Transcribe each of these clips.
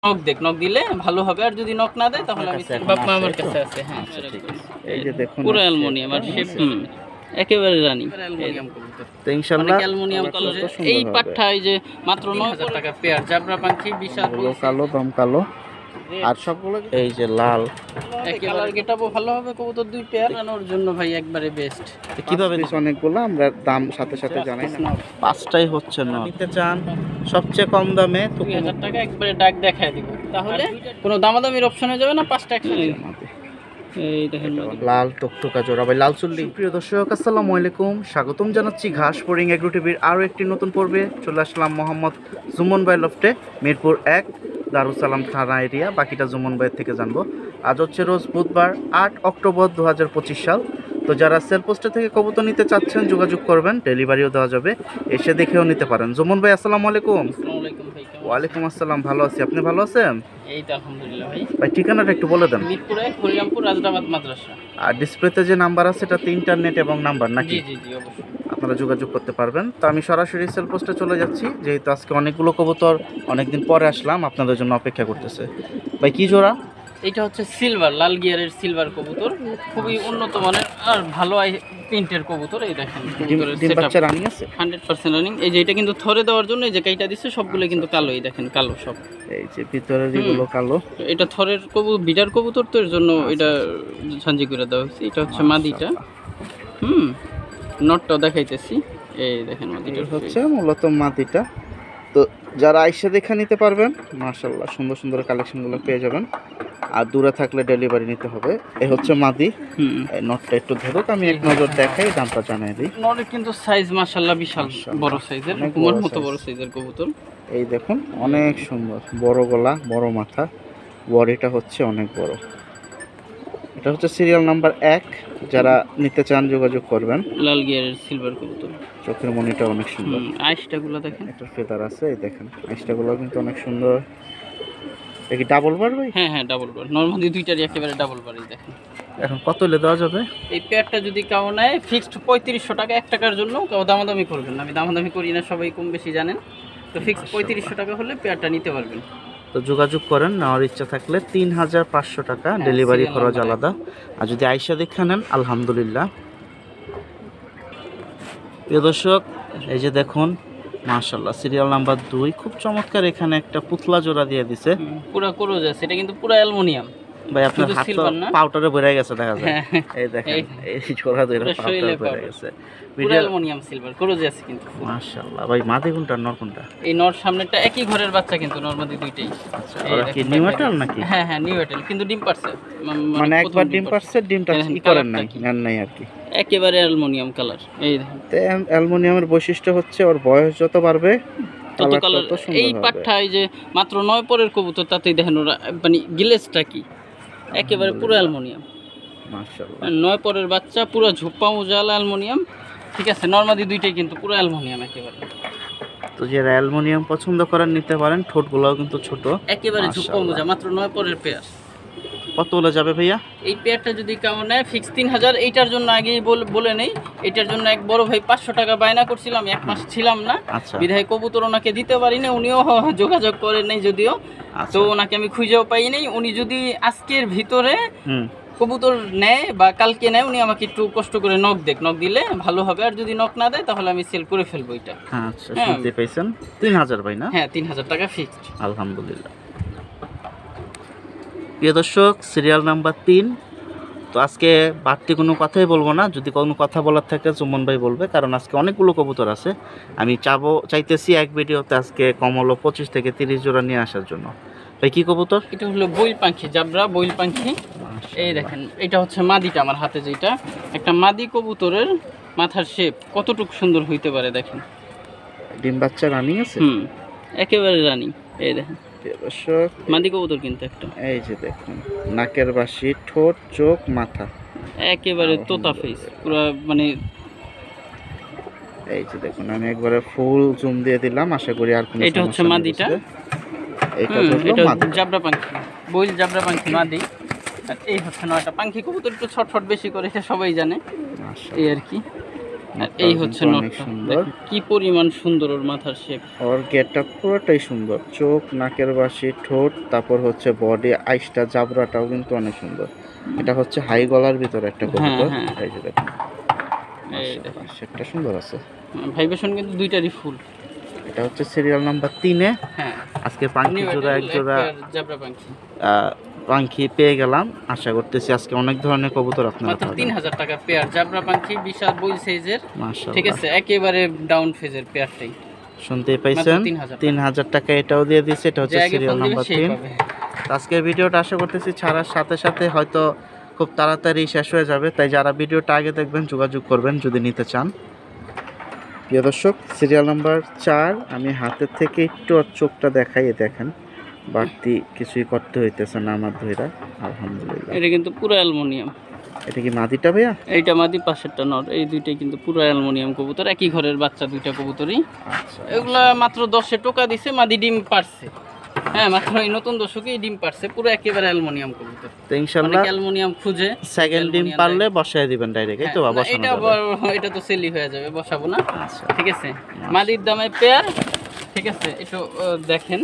Knock দেখ, knock দিলে ভালো হবে, আর যদি নক না দেয় তাহলে আমি বাপ মা আমার কাছে আছে। হ্যাঁ এই যে দেখুন পুরো অ্যালুমিনিয়াম আর শেপ একেবারে রানিং তো ইনশাআল্লাহ অ্যালুমিনিয়াম কালার। এই পাটটা এই যে মাত্র 9000 টাকা পেয়ার, জাবরা পাখি বিশাল কালো দম কালো, আর সবগুলো এই যে লাল কালার গেটআপও ভালো হবে। কবুতর দুই পেয়ার আনার জন্য ভাই একবারে বেস্ট। কিভাবে অনেকগুলো আমরা দাম সাথে সাথে জানাই না, পাঁচটাই হচ্ছে না নিতে চান সবচেয়ে কম দামে 2000 টাকা একবারে ডাক দেখায় দিব, তাহলে কোনো দামাদামির অপশনে যাবে না, পাঁচটা একসাথে। এই দেখেন লাল টকটকা জোড়া ভাই লাল চুল্লি। প্রিয় দর্শক আসসালামু আলাইকুম, স্বাগতম জানাচ্ছি ঘাস ফরিং এগ্রো টিভির আরও একটি নতুন পর্বে। চলে আসলাম মোহাম্মদ জুমন ভাই লফটে, মিরপুর 1 দারুসালাম থানা এরিয়া। বাকিটা জুমন ভাইয়ের থেকে জানবো। আজ হচ্ছে রোজ বুধবার 8 অক্টোবর 2025 সাল। তো যারা সেল পোস্টে থেকে কবুতর নিতে চাচ্ছেন যোগাযোগ করবেন, ডেলিভারিও দেওয়া যাবে, এসে দেখেও নিতে পারেন। জুমন ভাই আসসালামু আলাইকুম। ওয়ালাইকুম আসসালাম, ভালো আছি, আপনি ভালো আছেন? এই তো আলহামদুলিল্লাহ ভাই। ভাই ঠিকানাটা একটু বলে দেন। মিরপুর 1 হরিরামপুর রাজদাবাদ মাদ্রাসা। আর ডিসপ্লেতে যে নাম্বার আছে এটা ইন্টারনেট এবং নাম্বার নাকি? জি জি জি অবশ্যই, আপনারা যোগাযোগ করতে পারবেন। তো আমি সরাসরি সেল পোস্টে চলে যাচ্ছি, যেহেতু আজকে অনেকগুলো কবুতর অনেকদিন পরে আসলাম, আপনাদের জন্য অপেক্ষা করতেছে। ভাই কি জোড়া? এটা হচ্ছে সিলভার, লাল গিয়ারের সিলভার কবুতর, খুবই উন্নত মানের আর ভালো প্রিন্টের কবুতর। এই দেখেন ডিম বাচ্চা রানিং আছে 100% রানিং। এই যে এটা কিন্তু থরে দেওয়ার জন্য এই যে কাইটা দিচ্ছে, সবগুলো কিন্তু কালো। এই দেখেন কালো সব, এই যে ভিতরের এগুলো কালো। এটা থরের বিটার কবুতর, তো এর জন্য এটা ঝাঞ্জি করে দেওয়া হয়েছে। এটা হচ্ছে মাদিটা, নটটাও দেখাইতেছি। এই দেখেন মাদিটা হচ্ছে মূলত মাদিটা। তো যারা আইসা দেখে নিতে পারবেন, মাশাআল্লাহ সুন্দর সুন্দর কালেকশনগুলো পেয়ে যাবেন। আর দূরে থাকলে ডেলিভারি নিতে হবে। এই হচ্ছে মাদি। এই নটটা একটু ধরুক, আমি এক নজর দেখাই, দামটা জানিয়ে দিই। নটের কিন্তু সাইজ মাশাআল্লাহ বিশাল বড় সাইজের, কুমার মতো বড় সাইজের কবুতর। এই দেখুন অনেক সুন্দর, বড় গলা, বড় মাথা, বডিটা হচ্ছে অনেক বড়। এটা হচ্ছে সিরিয়াল নাম্বার 1, যারা নিতে চান যোগাযোগ করবেন। লাল গিয়ারের সিলভার কবুতর, চোখের মনিটা অনেক সুন্দর। আইসটাগুলো দেখেন, একটা ফেদার আছে, এই দেখেন আইসটাগুলো কিন্তু অনেক সুন্দর। এটা কি ডাবল বার ভাই? হ্যাঁ হ্যাঁ ডাবল বার, নরমালি দুইটারই একেবারে ডাবল বার। এই দেখেন এখন কত হলে দেওয়া যাবে? এই পেয়ারটা যদি কাউ নেয় ফিক্সড 3500 টাকা, 1 টাকার জন্য কেউ দামাদামি করবেন না। আমি দামাদামি করি না, সবাই কম বেশি জানেন। তো ফিক্সড 3500 টাকা হলে পেয়ারটা নিতে পারবেন। তো যোগাযোগ করেন, নেওয়ার ইচ্ছা থাকলে 3500 টাকা, ডেলিভারি খরচ আলাদা। আর যদি আইসা দেখে নেন আলহামদুলিল্লাহ। প্রিয় দর্শক এই যে দেখুন মাশাআল্লাহ সিরিয়াল নাম্বার 2, খুব চমৎকার। এখানে একটা পুতলা জোড়া দিয়ে দিছে, পুরো ক্রোজ আছে। এটা কিন্তু পুরো অ্যালুমিনিয়াম ভাই। আপনার হাত পাউডারে ভরে গেছে দেখা যায়। এই দেখেন এই জোড়া দুইটা পাউডারে ভরে গেছে, পুরো অ্যালুমিনিয়াম সিলভার ক্রোজ আছে কিন্তু মাশাআল্লাহ। ভাই মাদি কোনটা নর কোনটা? এই নর সামনেরটা একই ঘরের বাচ্চা, কিন্তু নরমাদি দুইটাই। আচ্ছা, ওরা কি নিউ এটাল নাকি? হ্যাঁ হ্যাঁ নিউ এটাল, কিন্তু ডিম পারছে, মানে একবার ডিম পারছে, ডিমটা কি করেন নাই নেন নাই আর কি, একেবারে অ্যালুমিনিয়াম কালার। এই দেখেন অ্যালুমিনিয়ামের বৈশিষ্ট্য হচ্ছে ওর বয়স যত বাড়বে তত কালার। এই পাটটা এই যে মাত্র 9 পরের কবুতর, তাতেই দেখেন ওরা মানে গিলেসটা কি একেবারে পুরো অ্যালুমিনিয়াম মাশাআল্লাহ। 9 পরের বাচ্চা, পুরো ঝোপ্পা উজালা অ্যালুমিনিয়াম। ঠিক আছে, নরমাদি দুইটাই কিন্তু পুরো অ্যালুমিনিয়াম একেবারে। তো যারা অ্যালুমিনিয়াম পছন্দ করেন নিতে পারেন। ঠোঁটগুলোও কিন্তু ছোট, একেবারে ঝোপ্পা উজা, মাত্র 9 পরের পেয়ার। কত হলে যাবে ভাইয়া? এই পেয়ারটা যদি কেমন নেয় ফিক্স 3000। এইটার জন্য আগেই বলে নেই, এটার জন্য এক বড় ভাই 500 টাকা বায়না করছিলাম, 1 মাস ছিলাম না, বিধায় কবুতর ওনাকে দিতে পারি না। উনিও যোগাযোগ করেন নাই যদিও, তো ওনাকে আমি খুঁজেও পাই নাই। উনি যদি আজকের ভিতরে কবুতর নেয় বা কালকে নেয়, উনি আমাকে একটু কষ্ট করে নক দেখ, নক দিলে ভালো হবে, আর যদি নক না দেয় তাহলে আমি সেল করে ফেলবো এটা। আচ্ছা, শুনতে পাইছেন 3000 ভাই না? হ্যাঁ 3000 টাকা ফিক্সড আলহামদুলিল্লাহ। প্রিয় দর্শক সিরিয়াল নাম্বার 3। তো আজকে বাড়তি কোনো কথাই বলবো না, যদি কোনো কথা বলার থাকে সুমন ভাই বলবে, কারণ আজকে অনেকগুলো কবুতর আছে। আমি চাইতেছি এক ভিডিওতে আজকে কম হলো 25 থেকে 30 জোড়া নিয়ে আসার জন্য। ভাই কি কবুতর? এটা হলো বইল পাখি, জাবরা বইল পাখি। এই দেখেন এটা হচ্ছে মাদিটা, আমার হাতে যেটা, একটা মাদি কবুতরের মাথার শেপ কতটুকু সুন্দর হইতে পারে দেখেন। ডিম বাচ্চা রানিং আছে, একেবারে রানিং। এই দেখেন দর্শক মাদি কবুতর কিন্তু একটা, এই যে দেখুন নাকের বাসি, ঠোঁট, চোখ, মাথা একেবারে তোতা ফেস পুরো, মানে এই যে দেখুন আমি একবারে ফুল জুম দিয়ে দিলাম, আশা করি আর কোনো। এটা হচ্ছে মাদিটা, এটা জাবরা পাখি, বইল জাবরা পাখি মাদি। আর এই হচ্ছে নয়টা পাখি কবুতর, একটু ছটফট বেশি করে, এটা সবাই জানে, এই আর কি। এই হচ্ছে অনেক সুন্দর, কি পরিমাণ সুন্দর ওর মাথার শেপ, ওর গেটটা পুরোটাই সুন্দর, চোখ, নাকের বাসি, ঠোঁট, তারপর হচ্ছে বডি, আইসটা, জাবরাটাও কিন্তু অনেক সুন্দর। এটা হচ্ছে হাই গলার ভিতরে একটা কবুতর। এই যে দেখুন শেপটা সুন্দর আছে, ভাইবেশন কিন্তু দুইটারই ফুল। এটা হচ্ছে সিরিয়াল নাম্বার 3-এ। হ্যাঁ, আজকে পাখি জোড়া এক জোড়া জাবরা পাখি পাখি পেয়ে গেলাম। আশা করতেছি আজকে অনেক ধরনের কবুতর আপনারা মাত্র পাবেন। 3000 টাকা পেয়ার জাবরা পাখি, বিশাল বই সাইজের, মাশাআল্লাহ, ঠিক আছে, একেবারে ডাউন ফেজের পেয়ারটাই শুনতেই পাইছেন, 3000 টাকা এটাও দিয়ে দিয়েছে। এটা হচ্ছে সিরিয়াল নাম্বার 3। আজকের ভিডিওটা আশা করতেছি ছাড়ার সাথে সাথে হয়তো খুব তাড়াতাড়ি শেষ হয়ে যাবে, তাই যারা ভিডিওটা আগে দেখবেন যোগাযোগ করবেন যদি নিতে চান। প্রিয় দর্শক, সিরিয়াল নাম্বার 4 আমি হাতের থেকে একটু ওর চোখটা দেখাই, দেখেন বাড়তি কিছুই করতে হইতেছে না আমার ধইরা, আলহামদুলিল্লাহ। এটা কিন্তু পুরো অ্যালুমিনিয়াম। এটা কি মাদিটা ভাইয়া? এইটা মাদি, পাশেরটা নর। এই দুইটাই কিন্তু পুরো অ্যালুমিনিয়াম কবুতর, একই ঘরের বাচ্চা দুইটা কবুতরই। আচ্ছা, এগুলা মাত্র 10 টোকা দিছে, মাদি ডিম পারছে। হ্যাঁ, মাত্র এই নতুন দর্শকই ডিম পারছে, পুরো একেবারে অ্যালুমিনিয়াম কবুতর। তো ইনশাআল্লাহ অ্যালুমিনিয়াম খুঁজে সেকেন্ড ডিম পারলে বসায় দিবেন ডাইরেক্ট, এই তো বাবা। এটা তো সেলি হয়ে যাবে, বসাবো না। আচ্ছা, ঠিক আছে, মাদির দামে পেয়ার, ঠিক আছে, একটু দেখেন,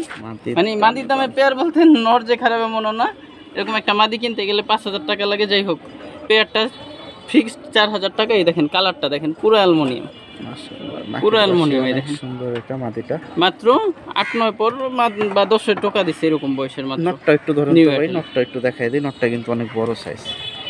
মানে মাদির দামে পেয়ার বলতে নর যে খারাপ এমন না, এরকম একটা মাদি কিনতে গেলে 5000 টাকা লাগে। যাই হোক, পেয়ারটা ফিক্সড 4000 টাকা। এই দেখেন কালারটা দেখেন, পুরো অ্যালুমিনিয়াম, পুরো অ্যালুমিনিয়াম। এই দেখেন সুন্দর এটা মাদিটা, মাত্র 8-9 পর বা 10 টাকা দিছে এরকম বয়সের মাত্র। নটটা একটু ধরেন তো ভাই, নটটা একটু দেখাই দিই। নটটা কিন্তু অনেক বড় সাইজ।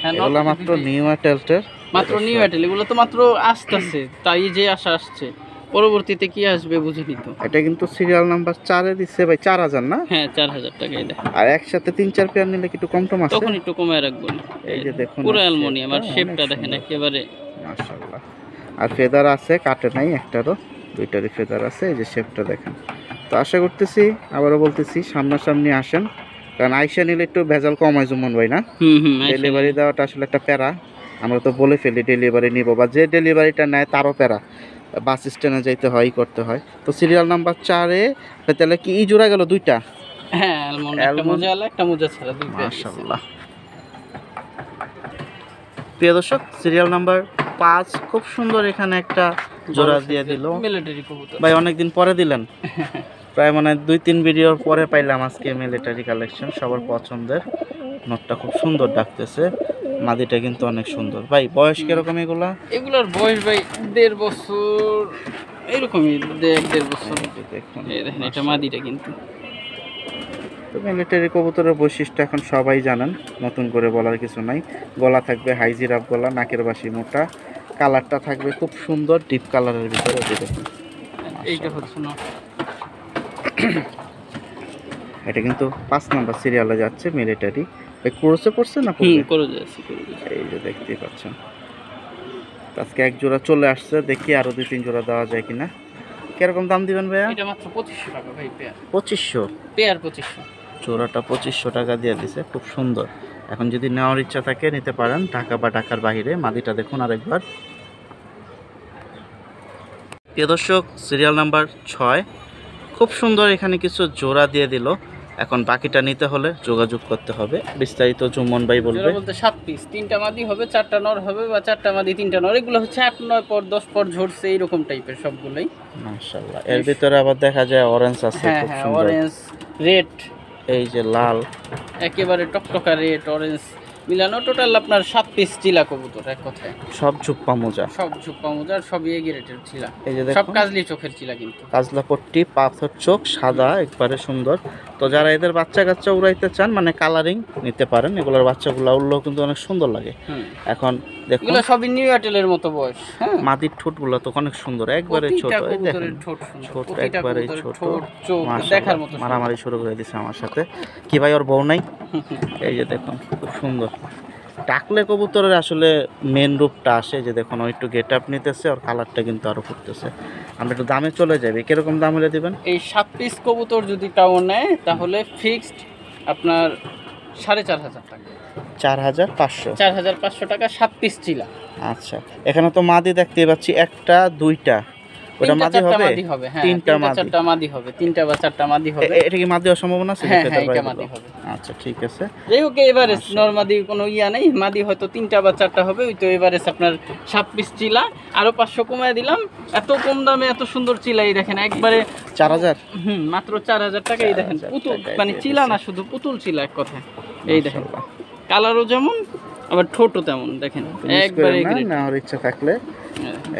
এগুলা মাত্র নিউ অ্যাটেলটের, মাত্র নিউ অ্যাটেল, এগুলো তো মাত্র আসতেছে, তাই যে আশা আসছে, পরবর্তীতে কি আসবে বুঝিনি তো। এটা কিন্তু সিরিয়াল নাম্বার 4-এ দিচ্ছে ভাই 4000 না? হ্যাঁ, 4000 টাকা। এই দেখেন, আর একসাথে 3-4 পেয়ার নিলে কি একটু কম টম আছে? তখন একটু কমায় রাখবো। এই যে দেখুন পুরো অ্যালুমিনিয়াম, আর শেপটা দেখেন একেবারে মাশাআল্লাহ। আর ফেদার আছে, কাটে নাই একটারও, দুইটারই ফেদার আছে। এই যে শেপটা দেখেন। তো আশা করতেছি, আবারও বলতেছি, সামনাসামনি আসেন, কারণ আইসা নিলে একটু ভেজাল কম হয় জুমন ভাই না? ডেলিভারি দেওয়াটা আসলে একটা প্যারা। আমরা তো বলে ফেলি ডেলিভারি নিব, বা যে ডেলিভারিটা নেয় তারও প্যারা, বাস স্ট্যান্ডে যাইতে হয়, করতে হয়। তো সিরিয়াল নাম্বার 4-এ তাহলে কি ই জোড়া গেল দুইটা? হ্যাঁ, একটা মোজা আলা, একটা মোজা ছাড়া, দুই পেয়ার। মাশাআল্লাহ। প্রিয় দর্শক, সিরিয়াল নাম্বার 5 খুব সুন্দর এখানে একটা জোড়া দিয়ে দিল মিলিটারি কবুতর ভাই, অনেকদিন পরে দিলেন, প্রায় মানে 2-3 ভিডিওর পরে পাইলাম আজকে মিলিটারি কালেকশন, সবার পছন্দের। নটটা খুব সুন্দর ডাকতেছে, মাদিটা কিন্তু অনেক সুন্দর। ভাই বয়স কিরকম এগুলা? এগুলার বয়স ভাই 1.5 বছর এরকমই, 1.5 বছর। দেখুন এই দেখেন, এটা মাদিটা কিন্তু। তো মিলিটারি কবুতরের বৈশিষ্ট্য এখন সবাই জানেন, নতুন করে বলার কিছু নাই। গলা থাকবে হাই জিরাফ গলা, নাকের বাসি মোটা, কালারটা থাকবে খুব সুন্দর ডিপ কালারের ভিতরে। দেখুন এইটা হচ্ছে না, এটা কিন্তু 5 নাম্বার সিরিয়ালে যাচ্ছে মিলিটারি। ভাই ক্রসে পড়ছে না? করে যাচ্ছে। এই যে দেখতেই পাচ্ছেন, আজকে এক জোড়া চলে আসছে, দেখি আরো 2-3 জোড়া দেওয়া যায় কিনা। কিরকম দাম দিবেন ভাইয়া? এটা মাত্র 2500 টাকা ভাই, পেয়ার 2500 পেয়ার 2500। জোড়াটা 2500 টাকা দিয়ে দিছে, খুব সুন্দর। এখন যদি নেওয়ার ইচ্ছা থাকে নিতে পারেন, ঢাকা বা ঢাকার বাইরে। মাদিটা দেখুন আরেকবার। প্রিয় দর্শক, সিরিয়াল নাম্বার 6 খুব সুন্দর এখানে কিছু জোড়া দিয়ে দিল। এখন বাকিটা নিতে হলে যোগাযোগ করতে হবে, বিস্তারিত জুমন ভাই বলবে। বলতে 7 পিস, 3টা মাদি হবে, 4টা নর হবে, বা 4টা মাদি 3টা নর। এগুলো হচ্ছে 8-9 পর 10 পর ঝরছে, এইরকম টাইপের সবগুলোই। মাশাআল্লাহ। এর ভিতরে আবার দেখা যায় অরেঞ্জ আছে, খুব সুন্দর। অরেঞ্জ, রেড, এই যে লাল, একেবারে টকটকা রেড অরেঞ্জ মিলানো, টোটাল আপনার 7 পিস চিলা কবুতর এক কথায়। সব ঝুপ্পা মোজা, সব ঝুপ্পা মোজার, সব এগি রেটের চিলা। এই যে সব কাজলি চোখের চিলা কিন্তু। কাজলা পট্টি, পাথর চোখ, সাদা, একবারে সুন্দর। তো যারা এদের বাচ্চা কাচ্চা উড়াইতে চান, মানে কালারিং নিতে পারেন। এগুলোর বাচ্চাগুলো উড়লেও কিন্তু অনেক সুন্দর লাগে। এখন দেখুন, এগুলো সবই নিউ অ্যাটেলের মতো বয়স। হ্যাঁ, মাদির ঠোঁটগুলো তো অনেক সুন্দর, একবারে ছোট। এই দেখেন ছোট, একবারে ছোট, দেখার মতো। মারামারি শুরু করে দিছে আমার সাথে। কি ভাই ওর বউ নাই? এই যে দেখুন খুব সুন্দর। ডাকলে কবুতরের আসলে মেন রূপটা আসে, যে দেখুন ও একটু গেট আপ নিতেছে, আর কালারটা কিন্তু আরো ফুটতেছে। আমরা একটু দামে চলে যাবে, কিরকম দাম হলে দিবেন? এই 7 পিস কবুতর যদি কেউ নেয় তাহলে ফিক্সড আপনার 4500 টাকা। 4500 4500 টাকা 7 পিস চিলা। আচ্ছা, এখানে তো মাদি দেখতে পাচ্ছি একটা দুইটা, ওটা মাদি হবে? হ্যাঁ, তিনটা চারটা মাদি হবে, তিনটা বা চারটা মাদি হবে। এটা কি মাদি হওয়ার সম্ভাবনা আছে? হ্যাঁ, এটা মাদি হবে। আচ্ছা, ঠিক আছে। যাই হোক, এভারেজ নরমাদি কোনো ইয়া নেই, মাদি হয়তো তিনটা বা চারটা হবে। ওই তো এভারেজ আপনার 7 পিস চিলা, আরো 500 কমায় দিলাম। এত কম দামে এত সুন্দর চিলা, এই দেখেন একবারে 4000। মাত্র 4000 টাকা। এই দেখেন পুতুল, মানে চিলা না, শুধু পুতুল চিলা এক কথা। এই দেখেন কালারও যেমন, আবার ঠোঁটও তেমন। দেখেন একবারে না, আর ইচ্ছা থাকলে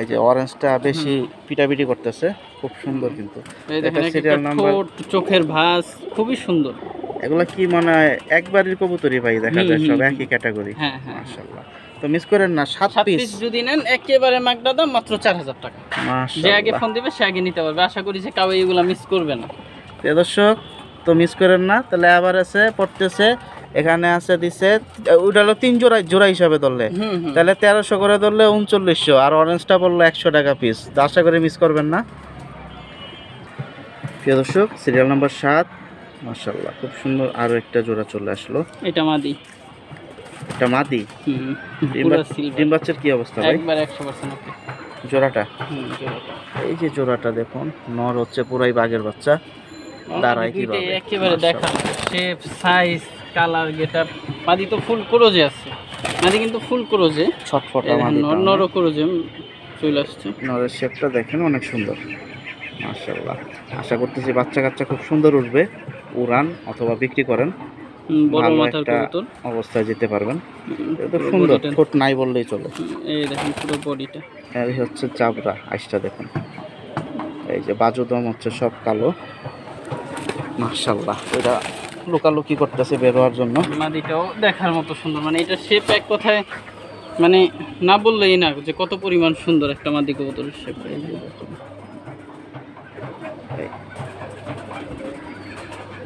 এই যে অরেঞ্জটা বেশি পিটাপিটি করতেছে, খুব সুন্দর। কিন্তু এই দেখেন সিরিয়াল নাম্বার, চোখের ভাঁজ খুবই সুন্দর। এগুলা কি মনে হয় একবারের কবুতরই ভাই, দেখা যায় সব একই ক্যাটাগরি। হ্যাঁ, মাশাআল্লাহ। তো মিস করেন না, 7 পিস যদি নেন একেবারে মাগনা দাম মাত্র 4000 টাকা। যে আগে ফোন দিবে সে আগে নিতে পারবে। আশা করি যে কাউ এগুলা মিস করবে না। দর্শক, তো মিস করেন না। তাহলে আবার আছে পড়তেছে, এখানে আছে দিছে, ওটা হলো 3 জোড়া হিসাবে ধরলে, তাহলে 1300 করে ধরলে 3900, আর অরেঞ্জটা বললো 100 টাকা পিস। তো আশা করি মিস করবেন না। প্রিয় দর্শক, সিরিয়াল নাম্বার 7, মাশাআল্লাহ খুব সুন্দর আরো একটা জোড়া চলে আসলো। এটা মাদি। এটা মাদি। ডিম বাচ্চার কি অবস্থা ভাই? একবার 100% ওকে। জোড়াটা, এই যে জোড়াটা দেখুন, নর হচ্ছে পুরাই বাঘের বাচ্চা। দাঁড়ায় কিভাবে একেবারে দেখা শেপ, সাইজ, কালার, গেটআপ। মাদি তো ফুল ক্রোজে আছে, মাদি কিন্তু ফুল ক্রোজে, ছটফটা মাদি, নর ক্রোজে চলে আসছে। নরের শেপটা দেখেন অনেক সুন্দর, মাশাআল্লাহ। আশা করতেছি বাচ্চা কাচ্চা খুব সুন্দর উঠবে, উড়ান অথবা বিক্রি করেন, বড় মাথার কবুতর অবস্থায় যেতে পারবেন। এটা সুন্দর, ঠোঁট নাই বললেই চলে। এই দেখেন পুরো বডিটা। এই হচ্ছে চাবড়া, আইসটা দেখুন। এই যে বাজুদম হচ্ছে সব কালো, মাশাআল্লাহ। এটা লুকালুকি করতেছে বের হওয়ার জন্য। মাদিটাও দেখার মতো সুন্দর, মানে এটা শেপ এক কথায় মানে না বললেই না যে কত পরিমাণ সুন্দর একটা মাদি কবুতরের শেপ।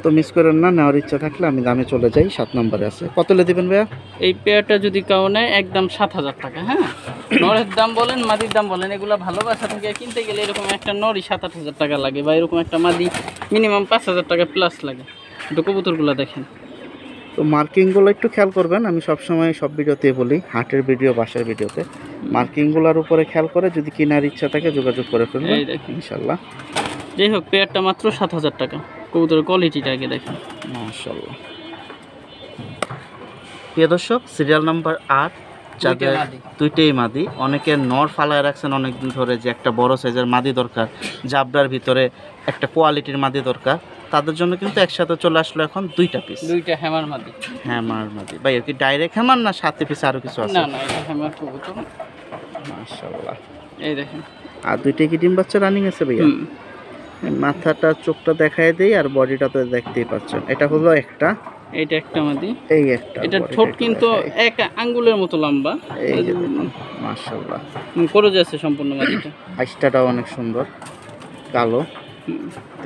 তো মিস করেন না, নেওয়ার ইচ্ছা থাকলে আমি দামে চলে যাই। 7 নম্বরে আছে, কতলে দিবেন ভাইয়া? এই পেয়ারটা যদি কাউ নেয় একদম 7000 টাকা। হ্যাঁ, নরের দাম বলেন, মাদির দাম বলেন, এগুলো ভালোবাসা থেকে কিনতে গেলে এরকম একটা নরই 7-8000 টাকা লাগে, বা এরকম একটা মাদি মিনিমাম 5000 টাকা প্লাস লাগে। একটু কবুতরগুলো দেখেন। তো মার্কিংগুলো একটু খেয়াল করবেন। আমি সবসময় সব ভিডিওতে বলি, হাটের ভিডিও, বাসার ভিডিওতে মার্কিংগুলোর উপরে খেয়াল করে যদি কেনার ইচ্ছা থাকে যোগাযোগ করে ফেলবেন ইনশাল্লাহ। যাই হোক, পেয়ারটা মাত্র 7000 টাকা। কবুতরের কোয়ালিটিটা আগে দেখেন, মাশাআল্লাহ। প্রিয় দর্শক, সিরিয়াল নাম্বার 8, যাদের দুইটাই মাদি। অনেকে নর ফালায় রাখছেন অনেকদিন ধরে যে একটা বড় সাইজের মাদি দরকার, জাবরার ভিতরে একটা কোয়ালিটির মাদি দরকার, তাদের জন্য কিন্তু একসাথে চলে আসলো এখন 2টা পিস, 2টা হ্যামার মাদি। হ্যামার মাদি ভাই, কি ডাইরেক্ট হ্যামার না সাথে পিস আরো কিছু আছে? না না, এটা হ্যামার কবুতর। মাশাআল্লাহ, এই দেখেন। আর দুইটাই কি ডিম বাচ্চা রানিং আছে ভাইয়া? মাথাটা চোখটা দেখায় দেই, আর বডিটা তো দেখতেই পাচ্ছেন। এটা হলো একটা, এটা একটা মাদি, এই একটা। এটা ঠোঁট কিন্তু এক আঙ্গুলের মতো লম্বা। এই যে দেখুন, মাশাআল্লাহ করে যাচ্ছে সম্পূর্ণ মাদিটা। আইসটাটাও অনেক সুন্দর, কালো।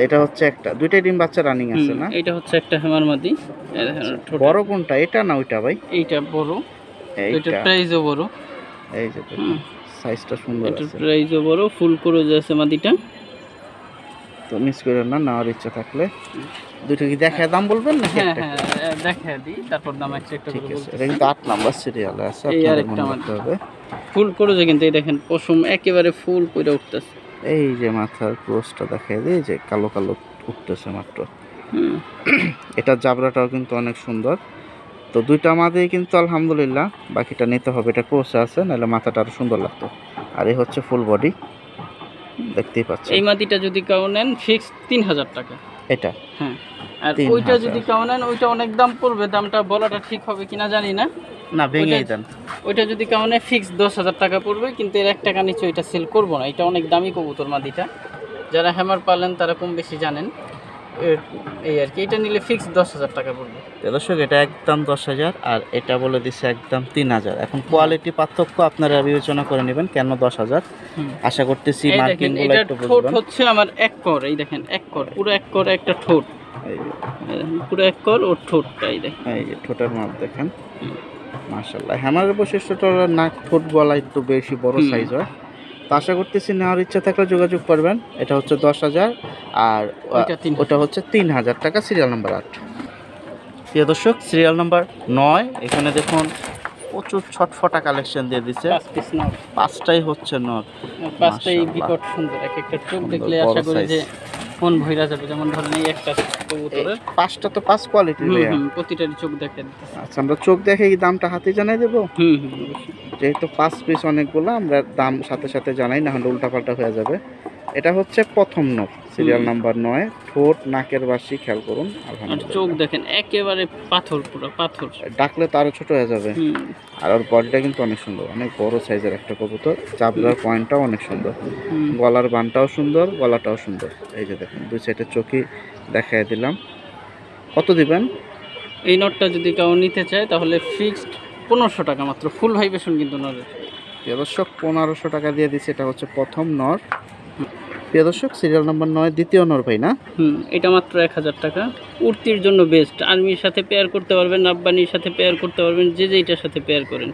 এটা হচ্ছে একটা, দুইটাই ডিম বাচ্চা রানিং আছে না? এটা হচ্ছে একটা হ্যামার মাদি। বড় কোনটা, এটা না ওইটা ভাই? এইটা বড়, এটা প্রাইসও বড়। এই যে দেখুন, সাইজটা সুন্দর আছে, এটা প্রাইসও বড়, ফুল করে যাচ্ছে মাদিটা। তো মিস করেন না, নেওয়ার ইচ্ছা থাকলে। দুটো কি দেখায় দাম বলবেন না? হ্যাঁ হ্যাঁ, দেখায় দিই, তারপর দাম একটা করে বলছি। এটা কিন্তু 8 নাম্বার সিরিয়ালে আছে, আপনাদের মনে রাখতে হবে। ফুল করে যায় কিন্তু, এই দেখেন পশম একেবারে ফুল কইরা উঠতেছে। এই যে মাথার ক্রসটা দেখায় দিই, যে কালো কালো উঠতেছে মাত্র। এটা জাবরাটাও কিন্তু অনেক সুন্দর। তো 2টা মাদেই কিন্তু আলহামদুলিল্লাহ, বাকিটা নিতে হবে। এটা ক্রসে আছে, নাহলে মাথাটা আরো সুন্দর লাগতো। আর এই হচ্ছে ফুল বডি, দেখতেই পাচ্ছেন। এই মাদিটা যদি কাউ নেন ফিক্স 3000 টাকা। এটা হ্যাঁ, আর ওইটা যদি কাউ নেন ওইটা অনেক দাম পড়বে। দামটা বলাটা ঠিক হবে কিনা জানি না, না ভেঙেই দেন। ওইটা যদি কাউ নেয় ফিক্স 10000 টাকা পড়বে, কিন্তু এর 1 টাকা নিচে ওইটা সেল করবো না। এটা অনেক দামি কবুতর মাদিটা, যারা হ্যামার পালেন তারা কম বেশি জানেন। এই আর কি, এটা নিলে ফিক্স 10000 টাকা পড়বে। দর্শক, এটা একদম 10000, আর এটা বলে দিচ্ছে একদম 3000। এখন কোয়ালিটি পার্থক্য আপনারা বিবেচনা করে নেবেন কেন 10000। আশা করতেছি মার্কিংগুলো একটু বুঝবেন। ঠোঁট হচ্ছে আমার এক কর, এই দেখেন এক কর, পুরো এক কর একটা ঠোঁট, পুরো এক কর ওর ঠোঁটটা। এই দেখেন, এই যে ঠোঁটের মাপ দেখেন, মাশাআল্লাহ। হ্যামারের বৈশিষ্ট্যটা নাক, ঠোঁট, গলা একটু বেশি বড় সাইজ হয়। তো আশা করতেছি নেওয়ার ইচ্ছা থাকলে যোগাযোগ করবেন। এটা হচ্ছে 10000, আর ওটা হচ্ছে 3000 টাকা। Serial number 8। প্রিয় দর্শক, সিরিয়াল নাম্বার 9, এখানে দেখুন প্রচুর ছটফটা কালেকশন দিয়ে দিছে। 5 পিস নর, 5টাই হচ্ছে নর, 5টাই মাশাআল্লাহ। বিকট সুন্দর, এক একটা চোখ সুন্দর, দেখলে বড় আশা করি size। যে মন ভইরা যাবে। যেমন ধরেন এই একটা কবুতরের 5টা তো 5 কোয়ালিটির ভাইয়া। প্রতিটারই চোখ দেখে দিতেছে। আচ্ছা, আমরা চোখ দেখে কি দামটা হাতে জানাই দেবো? অবশ্যই। যেহেতু 5 পিস অনেকগুলো, আমরা দাম সাথে সাথে জানাই, না হলে উল্টাপাল্টা হয়ে যাবে। এটা হচ্ছে প্রথম নর, সিরিয়াল নাম্বার 9। ঠোঁট নাকের বাসি খেয়াল করুন, আর আলহামদুলিল্লাহ। চোখ দেখেন একেবারে পাথর, পুরো পাথর। ডাকলে তো আরো ছোট হয়ে যাবে। আর ওর বডিটা কিন্তু অনেক সুন্দর, অনেক বড় সাইজের একটা কবুতর। চাবলার পয়েন্টটাও অনেক সুন্দর, গলার বানটাও সুন্দর, গলাটাও সুন্দর। এই যে দেখুন, দুই সাইডের চোখই দেখাই দিলাম। কত দিবেন? এই নটটা যদি কেউ নিতে চায় তাহলে ফিক্সড 1500 টাকা মাত্র, ফুল ভাইবেশন কিন্তু নরের। প্রিয় দর্শক, 1500 টাকা দিয়ে দিচ্ছে। এটা হচ্ছে প্রথম নর। প্রিয় দর্শক, সিরিয়াল নাম্বার 9 দ্বিতীয় নর ভাই না? এটা মাত্র 1000 টাকা। উড়তির জন্য বেস্ট, আর্মির সাথে পেয়ার করতে পারবেন, আব্বানির সাথে পেয়ার করতে পারবেন, যে যেইটার সাথে পেয়ার করেন।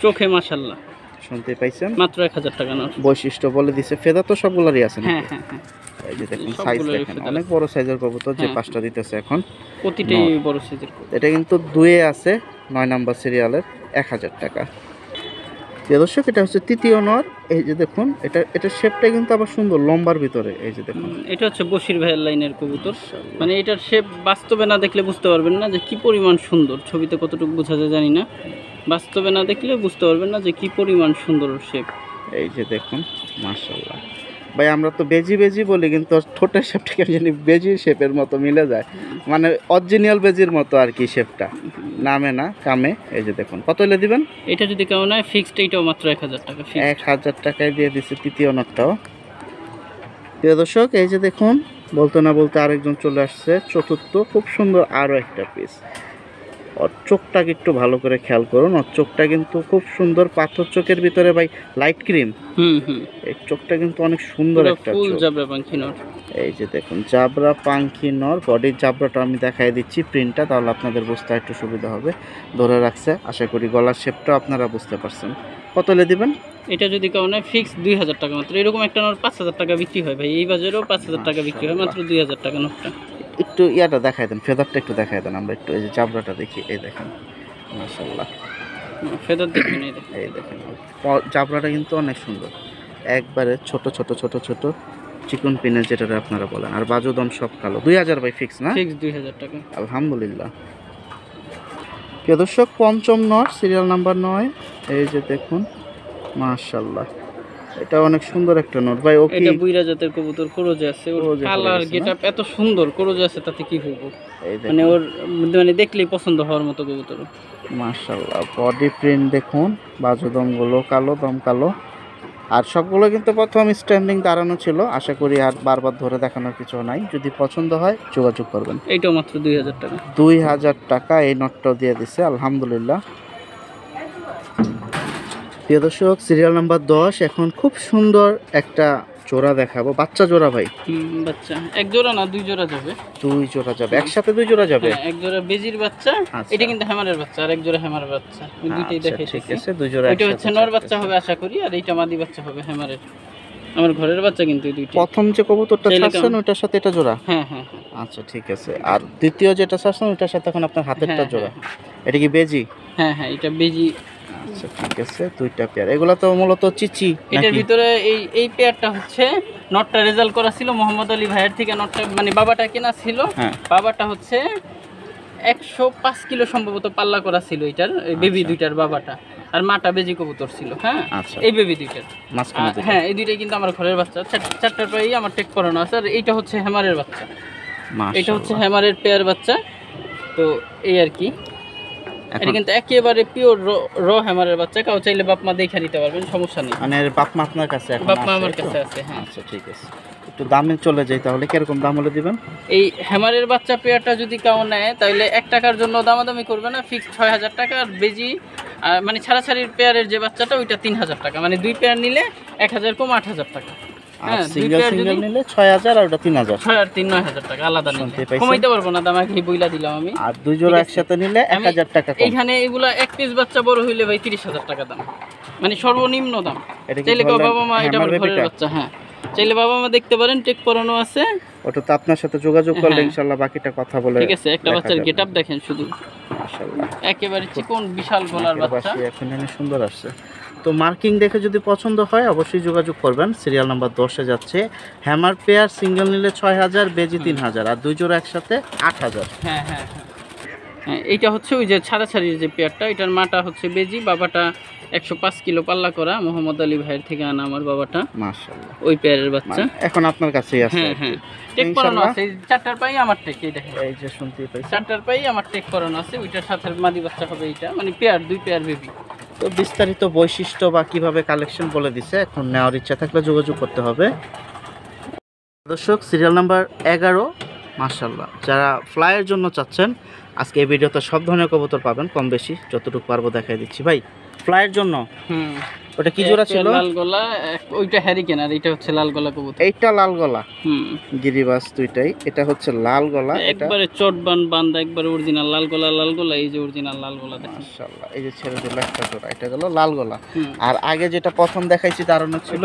চোখে মাশাআল্লাহ, শুনতে পাইছেন? মাত্র 1000 টাকা নর। বৈশিষ্ট্য বলে দিছে। ফেদা তো সবগুলারই আছে নাকি? হ্যাঁ হ্যাঁ হ্যাঁ, এই যে দেখুন, সাইজ সবগুলোরই দেখেন, ফেদা অনেক আছে। বড় সাইজের কবুতর যে হ্যাঁ। 5টা দিতেছে এখন। প্রতিটাই নর। বড় সাইজের। এটা কিন্তু 2 এ আছে, 9 নাম্বার সিরিয়ালের, 1000 টাকা। প্রিয় দর্শক, এটা হচ্ছে তৃতীয় নর। এই যে দেখুন, এটা শেপটা কিন্তু আবার সুন্দর, লম্বার ভিতরে। এই যে দেখুন, এটা হচ্ছে বশির ভাইয়ের লাইনের কবুতর। মানে এটার শেপ বাস্তবে না দেখলে বুঝতে পারবেন না যে কি পরিমাণ সুন্দর। ছবিতে কতটুকু বোঝা যায় জানি না, বাস্তবে না দেখলে বুঝতে পারবেন না যে কি পরিমাণ সুন্দর শেপ। এই যে দেখুন, মাশাআল্লাহ। ভাই, আমরা তো বেজি বেজি বলি, কিন্তু ওর ঠোঁটের শেপটা কেমন জানি বেজির শেপের মতো মিলে যায়, মানে অরিজিনাল বেজির মতো আর কি শেপটা, নামে না কামে। এই যে দেখুন, কত হলে দিবেন? এটা যদি কেউ নেয় ফিক্সড, এইটাও মাত্র 1000 টাকা ফিক্সড। 1000 টাকায় দিয়ে দিচ্ছে তৃতীয় নটটাও। প্রিয় দর্শক, এই যে দেখুন, বলতে না বলতে আরেকজন চলে আসছে, চতুর্থ। খুব সুন্দর আরও একটা পিস। ওর চোখটাকে একটু ভালো করে খেয়াল করুন, ওর চোখটা কিন্তু খুব সুন্দর, পাথর চোখের ভিতরে ভাই লাইট ক্রিম। এই চোখটা কিন্তু অনেক সুন্দর একটা ফুল চোখ। জাবরা পাখি নর। এই যে দেখুন, জাবরা পাঙ্খি নর। বডির জাবরাটা আমি দেখাই দিচ্ছি, প্রিন্টটা, তাহলে আপনাদের বুঝতে একটু সুবিধা হবে। ধরে রাখছে, আশা করি গলার শেপটা আপনারা বুঝতে পারছেন। কত হলে দিবেন? এটা যদি কেউ নেয় ফিক্সড 2000 টাকা মাত্র। এরকম একটা নর 5000 টাকা বিক্রি হয় ভাই, এই বাজারেও 5000 টাকা বিক্রি হয়, মাত্র 2000 টাকা নরটা। একটু ইয়াটা দেখাই দেন, ফেদারটা একটু দেখাই দেন, আমরা একটু এই যে জাবরাটা দেখি। এই দেখেন, মাশাআল্লাহ, ফেদার দেখবেন, এই দেখেন। এই দেখেন, জাবরাটা কিন্তু অনেক সুন্দর, একবারে ছোট ছোট ছোট ছোট চিকন পিনের, যেটা আপনারা বলেন। আর বাজুদম সব কালো। 2000 ভাই ফিক্স না? ফিক্সড 2000 টাকা। আলহামদুলিল্লাহ। প্রিয় দর্শক, পঞ্চম নর, সিরিয়াল নাম্বার 9। এই যে দেখুন, মাশাআল্লাহ, এটা অনেক সুন্দর একটা নর ভাই। ওকে, এটা বুইরা জাতের কবুতর, কোরোজে আছে। ওর কোরোজে কালার পড়ে গেছে গেটআপ এত সুন্দর, কোরোজে আছে তাতে কি হইব। এই মানে দেখুন, ওর মানে দেখলেই পছন্দ হওয়ার মতো কবুতর। মাশাআল্লাহ, বডি প্রিন্ট দেখুন, বাজুদমগুলো কালো, দম কালো। আর সবগুলো কিন্তু প্রথম স্ট্যান্ডিং দাঁড়ানো ছিল। আশা করি আর বারবার ধরে দেখানোর কিছু নাই। যদি পছন্দ হয় যোগাযোগ করবেন। এইটাও মাত্র 2000 টাকা। 2000 টাকা এই নটটাও দিয়ে দিছে, আলহামদুলিল্লাহ। প্রিয় দর্শক, সিরিয়াল নাম্বার 10। এখন খুব সুন্দর একটা জোড়া দেখাবো, বাচ্চা জোড়া ভাই। বাচ্চা এক জোড়া না, 2 জোড়া যাবে। 2 জোড়া যাবে একসাথে? 2 জোড়া যাবে? হ্যাঁ, এক জোড়া বেজির বাচ্চা, আচ্ছা। এটা কিন্তু হ্যামারের বাচ্চা, আর এক জোড়া হ্যামারের বাচ্চা। আমি দুইটাই আচ্ছা, দেখাইতেছি। ঠিক আছে, 2 জোড়া এটা হচ্ছে নর বাচ্চা হবে আশা করি, আর এইটা মাদি বাচ্চা হবে হ্যামারের। আমার ঘরের বাচ্চা কিন্তু এই দুইটা। প্রথম যে কবুতরটা চাইলে ছাড়ছেন ওটার সাথে এটা জোড়া? হ্যাঁ হ্যাঁ হ্যাঁ। আচ্ছা, ঠিক আছে। আর দ্বিতীয় যেটা ছাড়ছেন ওটার সাথে এখন আপনার হাতেরটা হ্যাঁ, জোড়া? হ্যাঁ, এটা কি বেজি? হ্যাঁ হ্যাঁ, এটা বেজি। আচ্ছা, ঠিক আছে, 2টা পেয়ার। এগুলা তো মূলত চিচি এটার নাকি? ভিতরে এই পেয়ারটা হচ্ছে নটটা রেজাল্ট করা ছিল মোহাম্মদ আলী ভাইয়ের থেকে। নটটা মানে বাবাটা কেনা ছিল। হ্যাঁ। বাবাটা হচ্ছে 105 কিলো সম্ভবত পাল্লা করা ছিল এটার, এই বেবি দুইটার বাবাটা। আর মাটা বেজি কবুতর ছিল। হ্যাঁ, আচ্ছা, এই বেবি দুইটার। মাঝখানে দুটো। হ্যাঁ, এই দুইটাই কিন্তু আমার ঘরের বাচ্চা। চারটার প্রায় আমার টেক করানো আছে। আর এইটা হচ্ছে হ্যামারের বাচ্চা। এটা হচ্ছে হ্যামারের পেয়ার বাচ্চা। তো এই আর কি, এটা কিন্তু একেবারে পিওর র হ্যামারের বাচ্চা। কেউ চাইলে বাপ মা দেখে নিতে পারবেন, সমস্যা নেই। মানে বাপ মা আপনার কাছে এখন বাপ মা আছে আমার তো? কাছে আছে। হ্যাঁ। আচ্ছা, ঠিক আছে। একটু দামে চলে যাই তাহলে, কিরকম দাম হলে দিবেন? এই হ্যামারের বাচ্চা পেয়ারটা যদি কেউ নেয় তাহলে 1 টাকার জন্য দামাদামি করবে না, ফিক্সড 6000 টাকা। আর বেজি মানে ছাড়াছাড়ির পেয়ারের যে বাচ্চাটা ওইটা 3000 টাকা। মানে 2 পেয়ার নিলে 1000 কম 8000 টাকা। আর হ্যাঁ, সিঙ্গেল সিঙ্গেল নিলে 6000 আর ওটা 3000। 6 আর 3 9000 টাকা আলাদা নিলে। শুনতে পাইছেন? কমাইতে পারবো না দাম, আগে বইলা দিলাম আমি। আর 2 জোড়া ঠিক আছে। একসাথে নিলে 1000 টাকা কম। এইখানে এগুলা 1 পিস বাচ্চা বড় হইলে ভাই 30000 টাকা দাম, মানে সর্বনিম্ন দাম। এটা কি চাইলে বললেন বাবা মা, এটা আমার হ্যামার ঘরের বেবিটা? বাচ্চা। হ্যাঁ, চাইলে বাবা মা দেখতে পারেন, টেক করানো আছে। ওটা তো আপনার সাথে যোগাযোগ করলে হ্যাঁ। ইনশাআল্লাহ বাকিটা কথা বলে ঠিক আছে, একটা দেখা বাচ্চার যাবে। গেটআপ দেখেন শুধু, মাশাআল্লাহ একেবারে চিকন বিশাল গলার বাচ্চা। এখন এনে সুন্দর আসছে। তো মার্কিং দেখে যদি পছন্দ হয় অবশ্যই যোগাযোগ করবেন। সিরিয়াল নাম্বার 10-এ যাচ্ছে। হ্যামার পেয়ার সিঙ্গেল নিলে 6000, বেজি 3000, আর দুই জোড়া একসাথে 8000। হ্যাঁ হ্যাঁ হ্যাঁ, এইটা হচ্ছে ওই যে ছাড়াছাড়ির যে পেয়ারটা, এটার মাটা হচ্ছে বেজি, বাবাটা 105 কিলো পাল্লা করা, মোহাম্মদ আলী ভাইয়ের থেকে আনা আমার বাবাটা। মাশাআল্লাহ ওই পেয়ারের বাচ্চা এখন আপনার কাছেই আছে। হ্যাঁ হ্যাঁ, টেক করানো আছে। এই চারটার পাই আমার টেক, এই দেখেন এই যে শুনতেই পাইছেন, চারটার পাই আমার টেক করানো আছে। ওইটার সাথে মাদি বাচ্চা হবে এইটা, মানে পেয়ার, দুই পেয়ার বেবি। তো বিস্তারিত বৈশিষ্ট্য বা কিভাবে কালেকশন বলে দিছে, এখন নেওয়ার ইচ্ছা থাকলে যোগাযোগ করতে হবে। দর্শক সিরিয়াল নাম্বার 11, মাশাআল্লাহ যারা ফ্লাইয়ের জন্য চাচ্ছেন, আজকে এই ভিডিওতে সব ধরনের কবুতর পাবেন, কম বেশি যতটুকু পারবো দেখাই দিচ্ছি। ভাই ফ্লাইয়ের জন্য ওটা কি জোড়া ছিল? লাল গলা, ওইটা হ্যারিকেন, আর এটা হচ্ছে লাল গলা কবুতর। এইটা লাল গলা, গিরিবাস দুইটাই। এটা হচ্ছে লাল গলা, একবারে চটবান বান্দা, একবারে অরিজিনাল লাল গলা। লাল গলা, এই যে অরিজিনাল লাল গলা দেখেন। মাশাআল্লাহ, এই যে ছেড়ে দিল একটা জোড়া, এটা গেল লাল গলা। আর আগে যেটা প্রথম দেখাইছি দারুণ ছিল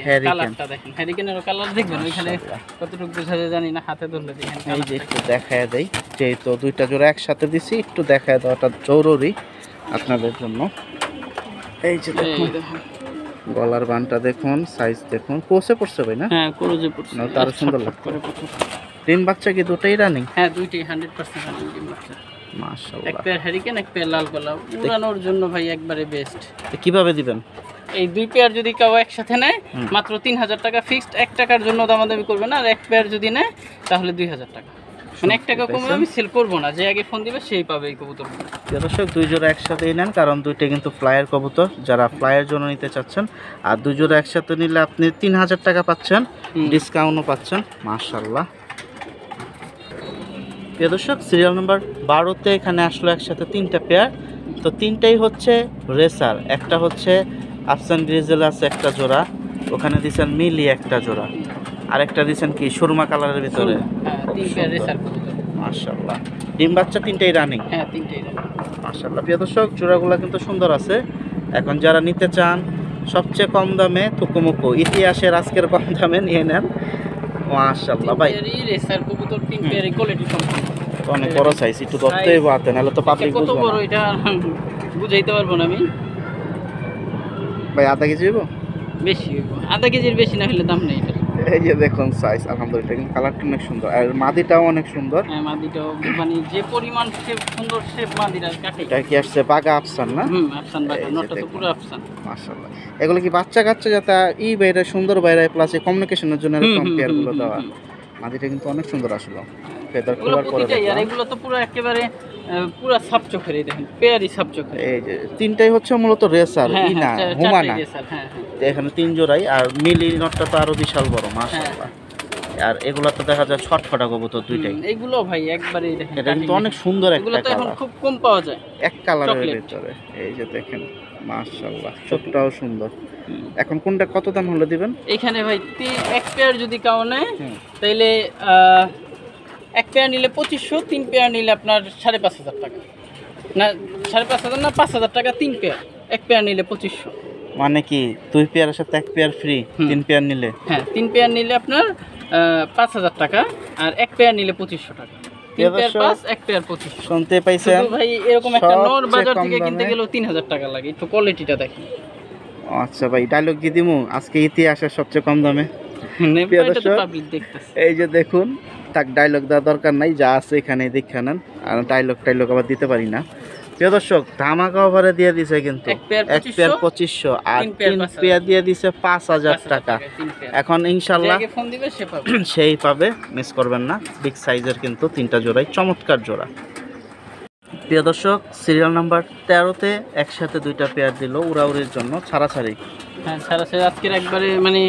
হ্যারিকেন। কালারটা দেখেন, হ্যারিকেনের কালার দেখবেন ওইখানে কতটুকু বোঝা যায় জানি না, হাতে ধরলে দেখেন। এই যে একটু দেখায় দেই, যেহেতু দুইটা জোড়া একসাথে দিছি, একটু দেখায় দেওয়াটা জরুরি আপনাদের জন্য। এই যে দেখুন গলার বানটা দেখুন, সাইজ দেখুন, কোসে পড়ছে ভাই না? হ্যাঁ কোসে পড়ছে, তার সুন্দর লাগছে। ডিম বাচ্চা কি দুটোই রানিং? হ্যাঁ দুইটাই 100% রানিং ডিম বাচ্চা। মাশাআল্লাহ, এক পেয়ার হ্যারিকেন, এক পেয়ার লাল গলা, উড়ানোর জন্য ভাই একবারে বেস্ট। কিভাবে দিবেন? এই দুই পেয়ার যদি কেউ একসাথে নেয় মাত্র 3000 টাকা ফিক্সড, 1 টাকার জন্য দামাদামি করবে না। আর এক পেয়ার যদি নেয় তাহলে 2000 টাকা, মানে 1 টাকা কমে আমি সেল করবো না, যে আগে ফোন দিবে সেই পাবে এই কবুতর। দর্শক দুই জোড়া একসাথেই নেন, কারণ দুইটা কিন্তু ফ্লাইয়ের কবুতর, যারা ফ্লাইয়ের জন্য নিতে চাচ্ছেন। আর দুই জোড়া একসাথে নিলে আপনি 3000 টাকা পাচ্ছেন, ডিসকাউন্টও পাচ্ছেন। মাশাআল্লাহ প্রিয় দর্শক, সিরিয়াল নাম্বার 12-তে এখানে আসলো একসাথে 3টা পেয়ার। তো 3টাই হচ্ছে রেসার, একটা হচ্ছে আফসান গ্রিজেল আছে একটা জোড়া, ওখানে দিয়েছেন মিলি একটা জোড়া, আর একটা দিয়েছেন কি সুরমা কালারের ভিতরে। মাশাআল্লাহ, ডিম বাচ্চা 3টাই রানিং। হ্যাঁ 3টাই রানিং। মাশাআল্লাহ প্রিয় দর্শক, জোড়াগুলো কিন্তু সুন্দর আছে। এখন যারা নিতে চান সবচেয়ে কম দামে থুকুমুকু ইতিহাসের আজকের কম দামে নিয়ে নেন। মাশাআল্লাহ ভাই, রেসার কবুতর 3 পেয়ারই কোয়ালিটি সম্পন্ন, অনেক বড় সাইজ, একটু ধরতেই বাতে, নাহলে তো পাবলিক কত বড় এটা বুঝাইতে পারবো না আমি। ভাই আধা কেজি হইব? বেশি হইব, আধা কেজির বেশি না হলে দাম নেই এটা। এই যে দেখুন সাইজ, আলহামদুলিল্লাহ কিন্তু কালারটা অনেক সুন্দর, আর মাদিটাও অনেক সুন্দর। হ্যাঁ মাদিটাও, মানে যে পরিমাণ শেপ সুন্দর, শেপ মাদিটার কাটে। এটা কি আসছে বাগা আফসান না? আফসান বাগা, নটটা তো পুরো আফসান। মাশাআল্লাহ, এগুলো কি বাচ্চা কাচ্চা যাতে ই বাইরে সুন্দর বাইরে, প্লাস কমিউনিকেশনের জন্য এরকম পেয়ার গুলো দেওয়া। মাদিটা কিন্তু অনেক সুন্দর আসলো, ফেদার খোলার পরে। আর এগুলো তো পুরো একেবারে পুরো সাপ চোখের, এই দেখেন পেয়ারই সাপ চোখের। এই যে 3টাই হচ্ছে মূলত রেসার, ই না হুমা না। এখানে 3 জোড়াই, আর মিলি নটটা তো আরো বিশাল বড়। মাশাআল্লাহ, আর এগুলা তো দেখা যায় ছটফটা কবুতর দুইটাই। এইগুলো ভাই একবারে দেখেন, এটা কিন্তু অনেক সুন্দর একটা কালার, এখন খুব কম পাওয়া যায় এক কালারের ভিতরে। এই যে দেখেন মাশাআল্লাহ, চোখটাও সুন্দর। এখন কোনটা কত দাম হলে দিবেন? এখানে ভাই এক পেয়ার যদি কাউ নেয় তাইলে এক পেয়ার নিলে 2500, 3 পেয়ার নিলে আপনার 5500 টাকা, না 5500 না 5000 টাকা 3 পেয়ার, এক পেয়ার নিলে 2500। মানে কি 2 পেয়ারের সাথে 1 পেয়ার ফ্রি, 3 পেয়ার নিলে? হ্যাঁ 3 পেয়ার নিলে আপনার 5000 টাকা, আর এক পেয়ার নিলে 2500 টাকা। 3 পেয়ার 5, এক পেয়ার 2500। শুনতে পাইছেন ভাই, এরকম একটা নর বাজার থেকে কিনতে গেলেও 3000 টাকা লাগে, একটু কোয়ালিটিটা দেখেন। আচ্ছা ভাই, ডায়লগ কি দিমু আজকে ইতিহাসের সবচেয়ে কম দামে? এই যে দেখুন, তাক ডায়লগ দেওয়ার দরকার নাই, যা আছে এখানে দেখে নেন, আর ডায়লগ আবার দিতে পারি না। প্রিয় দর্শক, ধামাকা অফারে দিয়ে দিছে কিন্তু এক পেয়ার 2500, আর 3 পেয়ার দিয়ে দিছে 5000 টাকা। এখন ইনশাআল্লাহ সেই পাবে, মিস করবেন না। বিগ সাইজের কিন্তু 3টা জোড়াই চমৎকার জোড়া। প্রিয় দর্শক, সিরিয়াল নাম্বার 13-তে একসাথে 2টা পেয়ার দিল উড়াউড়ির জন্য, ছাড়াছাড়ি। হ্যাঁ ছাড়াছাড়ি আজকের একবারে, মানে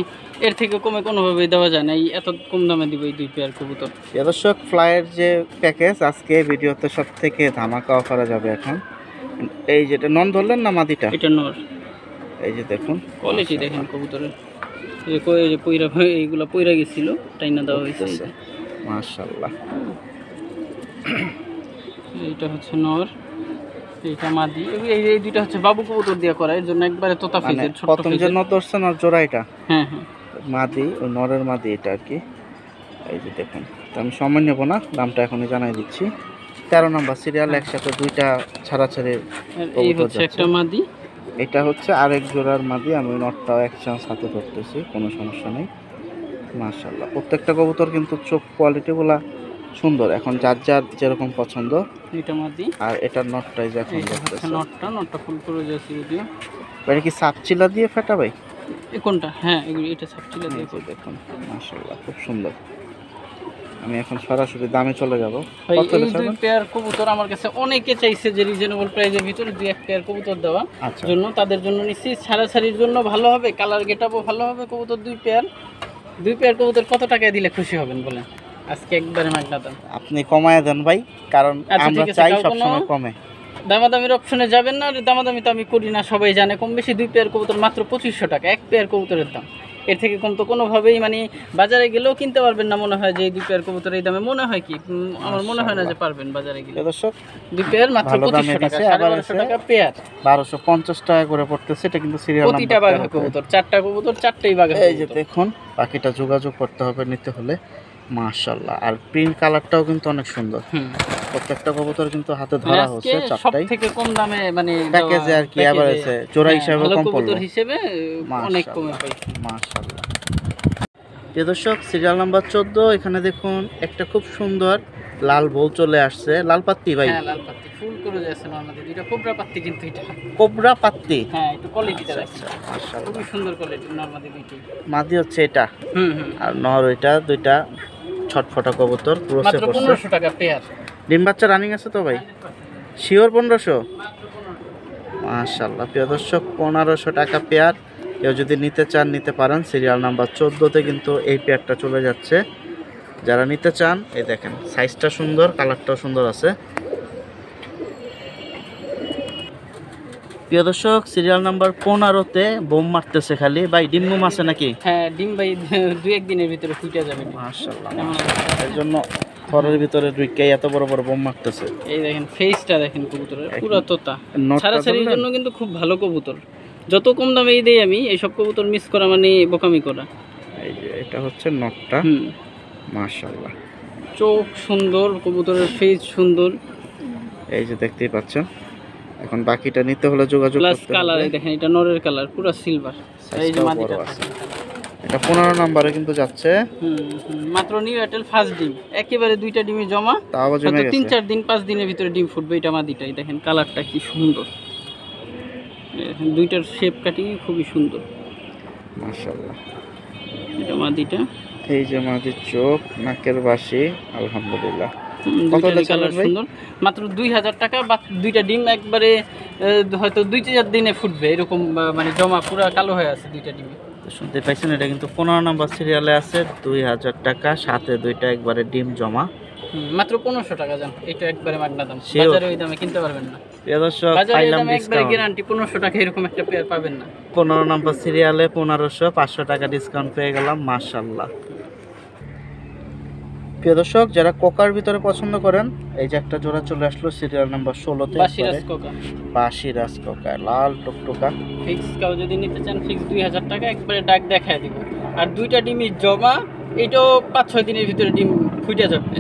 এর থেকে কমে কোনোভাবেই দেওয়া যায় না, এত কম দামে দিব এই 2 পেয়ার কবুতর। প্রিয় দর্শক, ফ্লাইয়ের যে প্যাকেজ আজকে ভিডিওতে সব থেকে ধামাকা অফারে যাবে। এখন এই যেটা নন ধরলেন না মাদিটা? এটা নর। এই যে দেখুন কোয়ালিটি দেখেন কবুতরের, এই যে পয়রা, এইগুলা পয়রা গেছিল, টাইনা দেওয়া হয়েছে। মাশাআল্লাহ, এইটা হচ্ছে নর, এইটা মাদি। এই দুইটা হচ্ছে বাবু কবুতর দিয়ে করা, এর জন্য একবারে তোতা ফেজের ছোট। প্রথম যে নর ধরছেন আর জোড়া এটা? হ্যাঁ হ্যাঁ, মাদি, ওই নরের মাদি এটা আর কি। এই যে দেখুন, তো আমি সময় নেব না, দামটা এখনই জানাই দিচ্ছি। 13 নম্বর সিরিয়াল একসাথে দুইটা ছাড়াছাড়ি এই কবুতর হচ্ছে যাচ্ছে। একটা মাদি, এটা হচ্ছে আরেক জোড়ার মাদি, আমি নটটাও এক চান্স হাতে ধরতেছি, কোনো সমস্যা নেই। মাশাআল্লাহ প্রত্যেকটা কবুতর কিন্তু চোখ কোয়ালিটিগুলা সুন্দর, এখন যার যার যেরকম পছন্দ। এটা মাদি আর এটার নটটাই যে এখন এইটা হচ্ছে দেখতেছে, নটটা ফুল করে যাচ্ছে যদিও। এটা কি সাপচিলা দিয়ে ফেটা ভাই? কোনটা? হ্যাঁ এটা সাবচিলা দিয়ে। এই যে দেখুন মাশাআল্লাহ খুব সুন্দর। আমি এখন সরাসরি দামে চলে যাব। ভাই কত এই বেচা? দুই পেয়ার কবুতর আমার কাছে অনেকে চাইছে যে রিজনেবল প্রাইসের ভিতরে দুই এক পেয়ার কবুতর দেওয়া আচ্ছা জন্য, তাদের জন্য নিশ্চিত ছাড়াছাড়ির জন্য ভালো হবে, কালার গেটআপও ভালো হবে। কবুতর দুই পেয়ার কবুতর কত টাকায় দিলে খুশি হবেন বলেন? আজকে একবারে মাগনা দাম। আপনি কমায় দেন ভাই, কারণ আচ্ছা, আমরা ঠিক আছে, চাই কাউ সব কোনো সময় কমে। দামাদামির অপশনে যাবেন না, আর দামাদামি তো আমি করি না, সবাই জানে কম বেশি। দুই পেয়ার কবুতর মাত্র 2500 টাকা, এক পেয়ার কবুতরের দাম। এর থেকে কম তো কোনোভাবেই মানে বাজারে গেলেও কিনতে পারবেন না মনে হয়, যে এই দুই পেয়ার কবুতর এই দামে মনে হয় কি, আমার মনে হয় না যে পারবেন বাজারে গেলে। দর্শক দুই পেয়ার মাত্র ভালো দামে 2500 টাকা, দিছে, আবার 1250 টাকা পেয়ার। 1250 টাকা করে পড়তেছে, এটা কিন্তু সিরিয়াল প্রতিটা বাঘা কবুতর, চারটা কবুতর, চারটেই বাঘা এই যে কবুতর। দেখুন, বাকিটা যোগাযোগ করতে হবে নিতে হলে। মাশাআল্লাহ, আর প্রিন্ট কালারটাও কিন্তু অনেক সুন্দর। প্রত্যেকটা কবুতর কিন্তু হাতে ধরা হচ্ছে চারটাই, সবথেকে কম দামে মানে প্যাকেজে আর কি, এভারেজে জোড়া হিসাবে ভালো কম পড়লো। কবুতর হিসেবে অনেক মাশাআল্লাহ। কমে পাইছি। মাশাআল্লাহ। প্রিয় দর্শক সিরিয়াল নাম্বার 14, এখানে দেখুন একটা খুব সুন্দর লাল বল চলে আসছে। লাল পাত্তি ভাই? হ্যাঁ লাল পাত্তি ফুল করে যাচ্ছে নরমালি, দুইটা কোবরা পাত্তি কিন্তু এটা। কোবরা পাত্তি? হ্যাঁ একটু কোয়ালিটিটা আচ্ছা, আছে, মাশাআল্লাহ। খুবই সুন্দর কোয়ালিটি নরমালি দুইটাই। মাদি হচ্ছে এটা, হুম আর নর ওইটা, দুইটা ছটফটা কবুতর ক্রসে মাত্র পড়ছে। 1500 টাকা পেয়ার। ডিম বাচ্চা রানিং আছে তো ভাই? শিওর 1500? মাশাআল্লাহ প্রিয় দর্শক 1500 টাকা পেয়ার। কেউ যদি নিতে চান নিতে পারেন। সিরিয়াল নাম্বার 14তে কিন্তু এই পেয়ারটা চলে যাচ্ছে। যারা নিতে চান এই দেখেন, সাইজটা সুন্দর, কালারটাও সুন্দর আছে। প্রিয় দর্শক সিরিয়াল নাম্বার 15তে বোম মারতেছে খালি ভাই। ডিম বুম আছে নাকি? হ্যাঁ ডিম ভাই দুই এক দিনের ভিতরে ফুটে যাবে। মাশাআল্লাহ, এর জন্য ঘরের ভিতরে ঢুকে এত বড় বড় বোম মারতেছে। এই দেখেন ফেসটা দেখেন কবুতরের, পুরো তোতা। নটটা ছাড়াছাড়ির জন্য কিন্তু খুব ভালো কবুতর, যত কম দামেই দেই আমি এইসব কবুতর মিস করা মানে বোকামি করা। এই যে এটা হচ্ছে নটটা। মাশাআল্লাহ, চোখ সুন্দর, কবুতরের ফেস সুন্দর। এই যে দেখতেই পাচ্ছেন। এখন বাকিটা নিতে হলে যোগাযোগ প্লাস করতে কালার হবে। দেখেন, এটা নরের কালার পুরো সিলভার। এই যে মাদিটা এটা 15 নম্বরে কিন্তু যাচ্ছে। মাত্র নিউ এয়ারটেল ফার্স্ট ডিম, একেবারে দুইটা ডিমে জমা। তাও জমে গেছে। 3-4 দিন 5 দিনের ভিতরে ডিম ফুটবে। এটা মাদিটাই দেখেন, কালারটা কি সুন্দর, দুইটার শেপ কাটিং খুবই সুন্দর। মাশাআল্লাহ, এটা মাদিটা। এই যে মাদির চোখ, নাকের বাসি, আলহামদুলিল্লাহ। কত কালার সুন্দর, মাত্র 2000 টাকা। বা দুইটা ডিম একবারে হয়তো 2-4 দিনে ফুটবে এরকম, মানে জমা পুরো কালো হয়ে আছে দুইটা ডিমে। শুনতে পাইছেন, এটা কিন্তু 15 নম্বর সিরিয়ালে আছে। 2000 টাকা, সাথে দুইটা একবারে ডিম জমা। মাত্র 1500 টাকা জান, এটা একবারে মাগনা দাম। Sure. বাজারে ওই দামে কিনতে পারবেন না। প্রিয় দর্শক বাজারে এই পাইলাম দামে একবারে ডিসকাউন্ট। গ্যারান্টি 1500 টাকা এরকম একটা পেয়ার পাবেন না। 15 নম্বর সিরিয়ালে 1500, 500 টাকা ডিসকাউন্ট পেয়ে গেলাম। মাশাআল্লাহ। প্রিয় দর্শক যারা কোকার ভিতরে পছন্দ করেন, এই যে একটা জোড়া চলে আসলো সিরিয়াল নাম্বার 16তে। বাসিরাজ কোকা, বাসিরাজ কোকা, লাল টুকটুকা। ফিক্স কাউ যদি নিতে চান ফিক্স 2000 টাকা, একবারে ডাক দেখায় দিব। আর দুইটা ডিমই জমা, এটাও 5-6 দিনের ভিতরে ডিম ফুটে যাবে।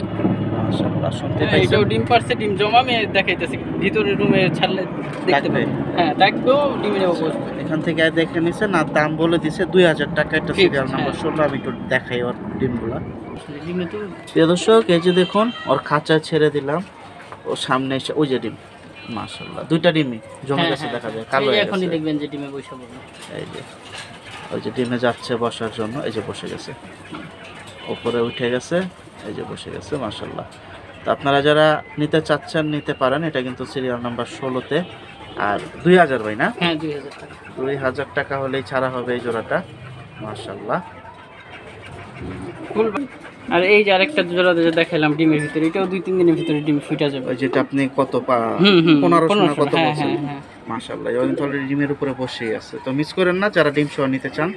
মাশাআল্লাহ, শুনতে পাইছেন। এটাও ডিম পারছে, ডিম জমা। আমি দেখাইতেছি ভিতরে রুমে ছাড়লে দেখতে ডাকবে। পাবেন। হ্যাঁ ডাকবেও, ডিমে বসবে। এখান থেকে দেখে নিছে না, দাম বলে দিছে 2000 টাকা। এটা Fixed, সিরিয়াল নাম্বার হ্যাঁ। 16। আমি একটু দেখাই ওর ডিমগুলা। ডিমে তো প্রিয় দর্শক এই যে দেখুন, ওর খাঁচা ছেড়ে দিলাম, ও সামনে এসে ওই যে ডিম। মাশাআল্লাহ, দুইটা ডিমই জমে গেছে, দেখা যায় কালো হয়ে এখনই গেছে। দেখবেন যে ডিমে বসে পড়বে। এই যে ওই যে ডিমে যাচ্ছে বসার জন্য, এই যে বসে গেছে, উপরে উঠে গেছে, এই যে বসে গেছে। মাশাআল্লাহ। তো আপনারা যারা নিতে চাচ্ছেন নিতে পারেন। এটা কিন্তু সিরিয়াল নাম্বার 16তে। আর 2000 ভাই না? হ্যাঁ 2000 টাকা। 2000 টাকা হলেই ছাড়া হবে এই জোড়াটা। মাশাআল্লাহ। ফুল। আর এই যে আরেকটা জোড়া যে দেখাইলাম ডিমের ভিতরে, এটাও 2-3 দিনের ভিতরে ডিম ফুটে যাবে। ওই যেটা আপনি কত 1500 না কত বলছেন? মাশাআল্লাহ, ওই তো অলরেডি ডিমের উপরে বসেই আছে। তো মিস করেন না যারা ডিম সহ নিতে চান।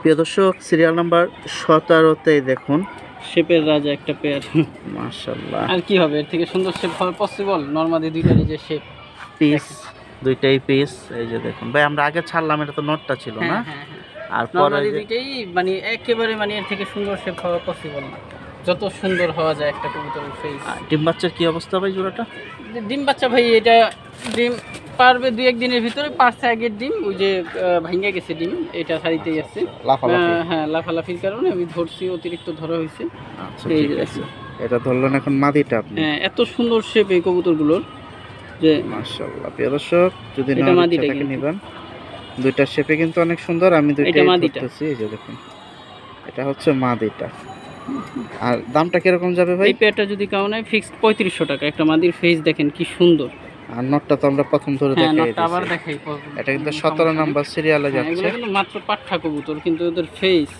প্রিয় দর্শক সিরিয়াল নাম্বার 17তে দেখুন, শেপের রাজা একটা পেয়ার। মাশাআল্লাহ। আর কি হবে এর থেকে সুন্দর শেপ হওয়া পসিবল? নরমালি দুইটারই যে শেপ, পিস, দুইটাই পিস। এই যে দেখুন ভাই, আমরা আগে ছাড়লাম, এটা তো নটটা ছিল না? আর পরে নরমালি দুইটাই মানে একেবারে মানে এর থেকে সুন্দর শেপ হওয়া পসিবল না। যত সুন্দর হওয়া যায় একটা কবুতরের ফেস। ডিম বাচ্চার কি অবস্থা ভাই জোড়াটা? ডিম বাচ্চা ভাই এটা ডিম পারবে 2-1 দিনের ভিতরে, পারছে আগের ডিম, ওই যে ভাঙ্গা গেছে ডিম, এটা ছাড়িতে যাচ্ছে। হ্যাঁ, লাফালাফির কারণে আমি ধরছি, অতিরিক্ত ধরা হয়েছে। এই যে দেখছি, এটা ধরলেন এখন মাদিটা আপনি। হ্যাঁ, এত সুন্দর শেপ এই কবুতরগুলোর যে মাশাআল্লাহ। প্রিয় দর্শক, যদি না মাদিটাকে নেবেন, দুইটা শেপে কিন্তু অনেক সুন্দর। আমি দুইটাই ধরতেছি, এই যে দেখুন, এটা হচ্ছে মাদিটা। আর দামটা কিরকম যাবে ভাই? এই পেয়ারটা যদি কাউ নেয় ফিক্সড 3500 টাকা। একটা মাদির ফেস দেখেন কি সুন্দর। আর নটটা তো আমরা প্রথম ধরে দেখাই দিয়েছি। নটটা আবার দেখাই, এটা কিন্তু 17 নাম্বার সিরিয়ালে যাচ্ছে। এগুলো কিন্তু মাত্র পাঠা কবুতর, কিন্তু ওদের ফেস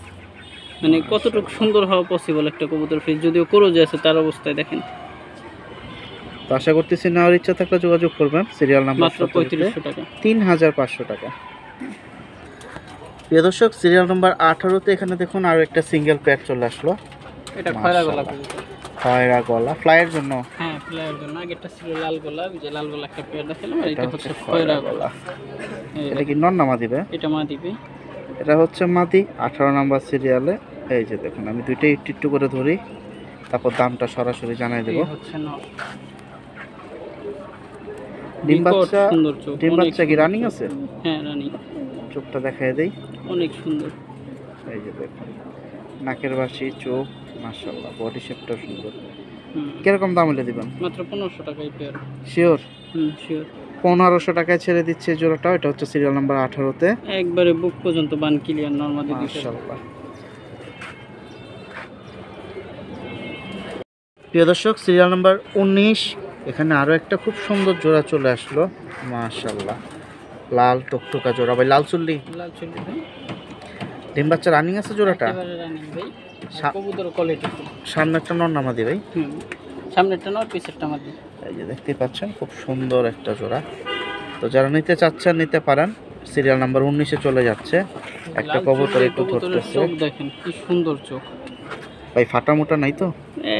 মানে কতটুকু সুন্দর হওয়া পসিবল একটা কবুতর ফেস, যদিও ক্রোজে আছে তার অবস্থায় দেখেন। তো আশা করতেছি নেওয়ার ইচ্ছা থাকলে যোগাযোগ করবেন। সিরিয়াল নাম্বার মাত্র 3500 টাকা, 3500 টাকা। প্রিয় দর্শক, সিরিয়াল নাম্বার 18 তে এখানে দেখুন আরো একটা সিঙ্গেল পেয়ার চলে আসলো। এটা খয়রা গলা কবুতর, খয়রা গলা ফ্লাইয়ের জন্য। হ্যাঁ, ফ্লাইয়ের জন্য। আগেরটা ছিল লাল গলা, যে লাল গলা একটা পেয়ার দেখালাম, আর এটা হচ্ছে খয়রা গলা। এটা কি নর না মাদি ভাই? এটা মাদি ভাই, এটা হচ্ছে মাদি 18 নাম্বার সিরিয়ালে। এই যে দেখুন, আমি দুইটাই একটু করে ধরি, তারপর দামটা সরাসরি জানাই দেব। হচ্ছে নর। ডিম বাচ্চা, সুন্দর চোখ। ডিম বাচ্চা কি রানিং আছে? হ্যাঁ, রানিং। চোখটা দেখায় দেই, অনেক সুন্দর। এই যে দেখুন, নাকের বাসি, চোখ, মাশাআল্লাহ, বডি শেপটা সুন্দর। কিরকম দাম হলে দিবেন? মাত্র 1500 টাকা এই পেয়ার। শিওর? শিওর। 1500 টাকায় ছেড়ে দিচ্ছে জোড়াটা। এটা হচ্ছে সিরিয়াল নাম্বার 18 তে। একবারে বুক পর্যন্ত বান ক্লিয়ার, নরমালি মাশাআল্লাহ। প্রিয় দর্শক, সিরিয়াল নাম্বার 19, এখানে আরো একটা খুব সুন্দর জোড়া চলে আসলো। মাশাআল্লাহ, লাল টকটকা জোড়া ভাই, লাল চুল্লি। লাল চুল্লি ভাই। ডিম বাচ্চা রানিং আছে জোড়াটা? একেবারে রানিং ভাই। কবুতর কোয়ালিটি। সামনে একটা নর না মাদি ভাই? সামনেরটা নর, পিছেরটা মাদি। এই যে দেখতে পাচ্ছেন, খুব সুন্দর একটা জোড়া। তো যারা নিতে চাচ্ছেন নিতে পারেন। সিরিয়াল নাম্বার 19 এ চলে যাচ্ছে। একটা কবুতর একটু ধরতেছে, চোখ দেখেন কি সুন্দর চোখ ভাই। ফাটা মোটা নাই তো?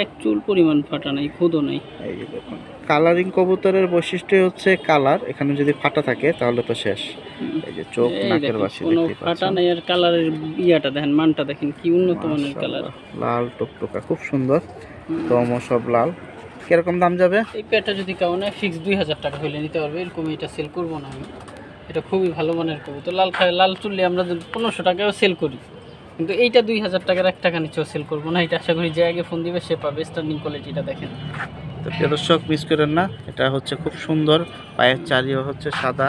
এক চুল পরিমাণ ফাটা নাই, খুদও নাই। এই যে দেখুন, কালারিং কবুতরের বৈশিষ্ট্য হচ্ছে কালার। এখানে যদি ফাটা থাকে তাহলে তো শেষ। এই যে চোখ, নাকের বাসি কোনো দেখতে ফাটা পাচ্ছেন। নাই, আর কালারের ইয়াটা দেখেন, মানটা দেখেন কি উন্নত মানের কালার। লাল টকটকা, খুব সুন্দর। দমও সব লাল। কিরকম দাম যাবে? এই পেয়ারটা যদি কাউ নেয় ফিক্স 2000 টাকা হইলে নিতে পারবে। এরকম এটা সেল করবো না আমি। এটা খুবই ভালো মানের কবুতর। লাল চুল্লি আমরা 1500 টাকাও সেল করি, কিন্তু এইটা 2000 টাকার 1 টাকা নিচেও সেল করবো না। এটা আশা করি যে আগে ফোন দিবে সে পাবে। স্টার্নিং কোয়ালিটিটা দেখেন। তো প্রিয় দর্শক, মিস করেন না, এটা হচ্ছে খুব সুন্দর। পায়ের চারিও হচ্ছে সাদা।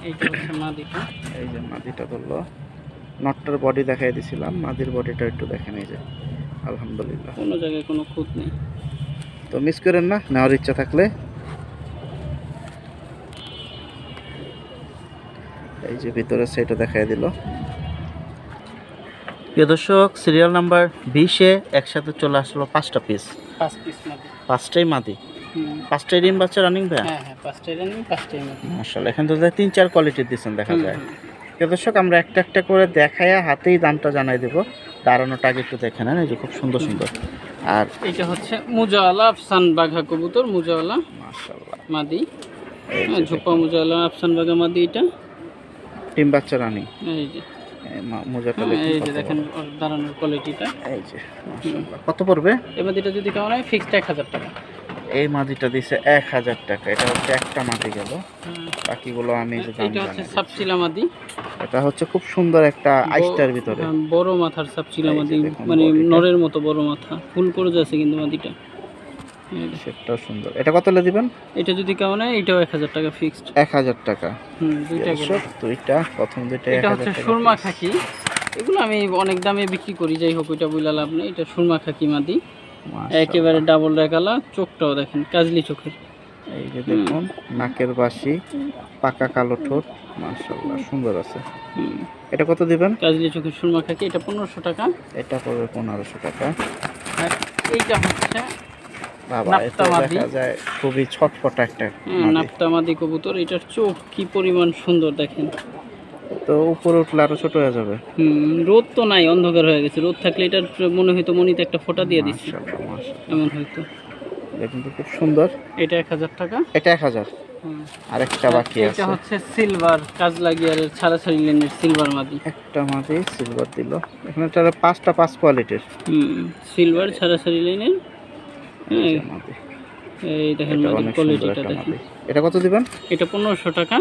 এইটা হচ্ছে মাদিটা। এই যে মাদিটা ধরলো। নটটার বডি দেখাই দিছিলাম, মাদির বডিটা একটু দেখেন। এই যে আলহামদুলিল্লাহ, কোনো জায়গায় কোনো খুঁত নেই। তো মিস করেন না, নেওয়ার ইচ্ছা থাকলে। এই যে ভিতরে সেটা দেখাই দিল। প্রিয় দর্শক, সিরিয়াল নাম্বার 20 এ একসাথে চলে আসলো 5টা পিস। 5 পিস মাদি, 5টাই মাদি। 5টাই ডিম বাচ্চা রানিং ভাই? হ্যাঁ, 5টাই রানিং, 5টাই মাদি। মাশাআল্লাহ, এখানে তো 3-4 কোয়ালিটির দিচ্ছেন দেখা যায়। প্রিয় দর্শক, আমরা একটা একটা করে দেখাইয়া হাতেই দামটা জানাই দেব। দাঁড়ানোটা আগে একটু দেখে নেন। এই যে খুব সুন্দর সুন্দর। আর এটা হচ্ছে মুজাওয়ালা আফসান বাঘা কবুতর, মুজাওয়ালা মাশাআল্লাহ মাদি। ঝোপা মুজাওয়ালা আফসান বাঘা মাদি। এটা ডিম বাচ্চা রানিং। এই যে মোজাটা এই যে দেখেন ওর দাঁড়ানোর কোয়ালিটিটা। এই যে মাশাআল্লাহ। কত পড়বে? এই মাদিটা যদি কেমন হয় ফিক্সড 1000 টাকা। এই মাদিটা দিছে 1000 টাকা। এটা হচ্ছে একটা মাদি গেল, বাকিগুলো আমি যে দাম এটা হচ্ছে জানি। সাপচিলা মাদি। এটা হচ্ছে খুব সুন্দর একটা আইস্টার ভিতরে বড় মাথার সাপচিলা মাদি, মানে নরের মতো বড় মাথা, ফুল করে যাচ্ছে কিন্তু মাদিটা। সেটাও সুন্দর। এটা কত হলে দিবেন? এটা যদি কেমন হয় এটাও 1000 টাকা ফিক্সড। 1000 টাকা। দুইটা গেল। দুইটা, প্রথম দুইটা 1000 টাকা। এটা হচ্ছে সুরমা খাকি। এগুলো আমি অনেক দামে বিক্রি করি, যাই হোক ওইটা বইলা লাভ নেই। এটা সুরমা খাকি মাদি, একেবারে ডাবল রেগালা। চোখটাও দেখেন কাজলি চোখের। এই যে দেখুন, নাকের বাসি, পাকা কালো ঠোঁট, মাশাআল্লাহ সুন্দর আছে। এটা কত দিবেন? কাজলি চোখের সুরমা খাকি, এটা 1500 টাকা। এটা পড়বে 1500 টাকা। আর এইটা হচ্ছে বাবা, এটা দেখা যায় খুবই ছটফটা একটা নাপ্তা মাদি কবুতর। এটার চোখ কি পরিমাণ সুন্দর দেখেন। তো উপরে উঠলে আরো ছোট হয়ে যাবে। রোদ তো নাই, অন্ধকার হয়ে গেছে। রোদ থাকলে এটার মনে হয়তো মনিতে একটা ফোঁটা দিয়ে দিচ্ছে, এমন হয়তো। এটা কিন্তু খুব সুন্দর। এটা 1000 টাকা। এটা 1000। আরেকটা বাকি আছে। এটা হচ্ছে সিলভার কাজলা গিয়ারের ছাড়াছাড়ি লেনের সিলভার মাদি। একটা মাদি সিলভার দিল, এখানে তাহলে 5টা 5 কোয়ালিটির সিলভার ছাড়াছাড়ি লেনের। মাদি, এই দেখেন মাদি কোয়ালিটিটা দেখেন। এটা কত দিবেন? এটা 1500 টাকা।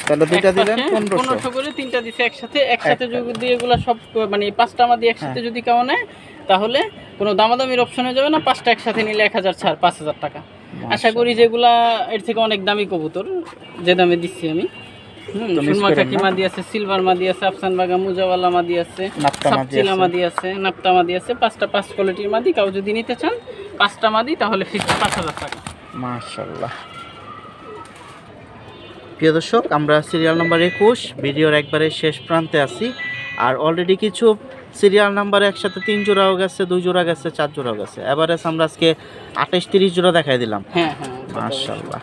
তাহলে দুইটা দিলেন 1500 করে, তিনটা দিছে একসাথে যদি এগুলা সব মানে 5টা মাদি একসাথে যদি কেউ নেয় তাহলে কোনো দামাদামির অপশন হয়ে যাবে না। 5টা একসাথে নিলে 1000 ছাড়, 5000 টাকা। আশা করি যেগুলা এর থেকে অনেক দামি কবুতর, যে দামে দিচ্ছি আমি। সুরমাখাকি মাদি আছে, সিলভার মাদি আছে, আফসান বাগা মুজাওয়ালা মাদি আছে, সাপচিলা মাদি আছে, নাপ্তা মাদি আছে। 5টা 5 কোয়ালিটির মাদি। কেউ যদি নিতে চান 5টা মাদি তাহলে ফিক্সড 5000 টাকা। মাশাআল্লাহ। প্রিয় দর্শক, আমরা সিরিয়াল নাম্বার 21 ভিডিওর একবারে শেষ প্রান্তে আছি। আর অলরেডি কিছু সিরিয়াল নাম্বার একসাথে 3 জোড়াও গেছে, 2 জোড়া গেছে, 4 জোড়াও গেছে। এভারেজ আমরা আজকে 28-30 জোড়া দেখাই দিলাম। হ্যাঁ, মাশাআল্লাহ।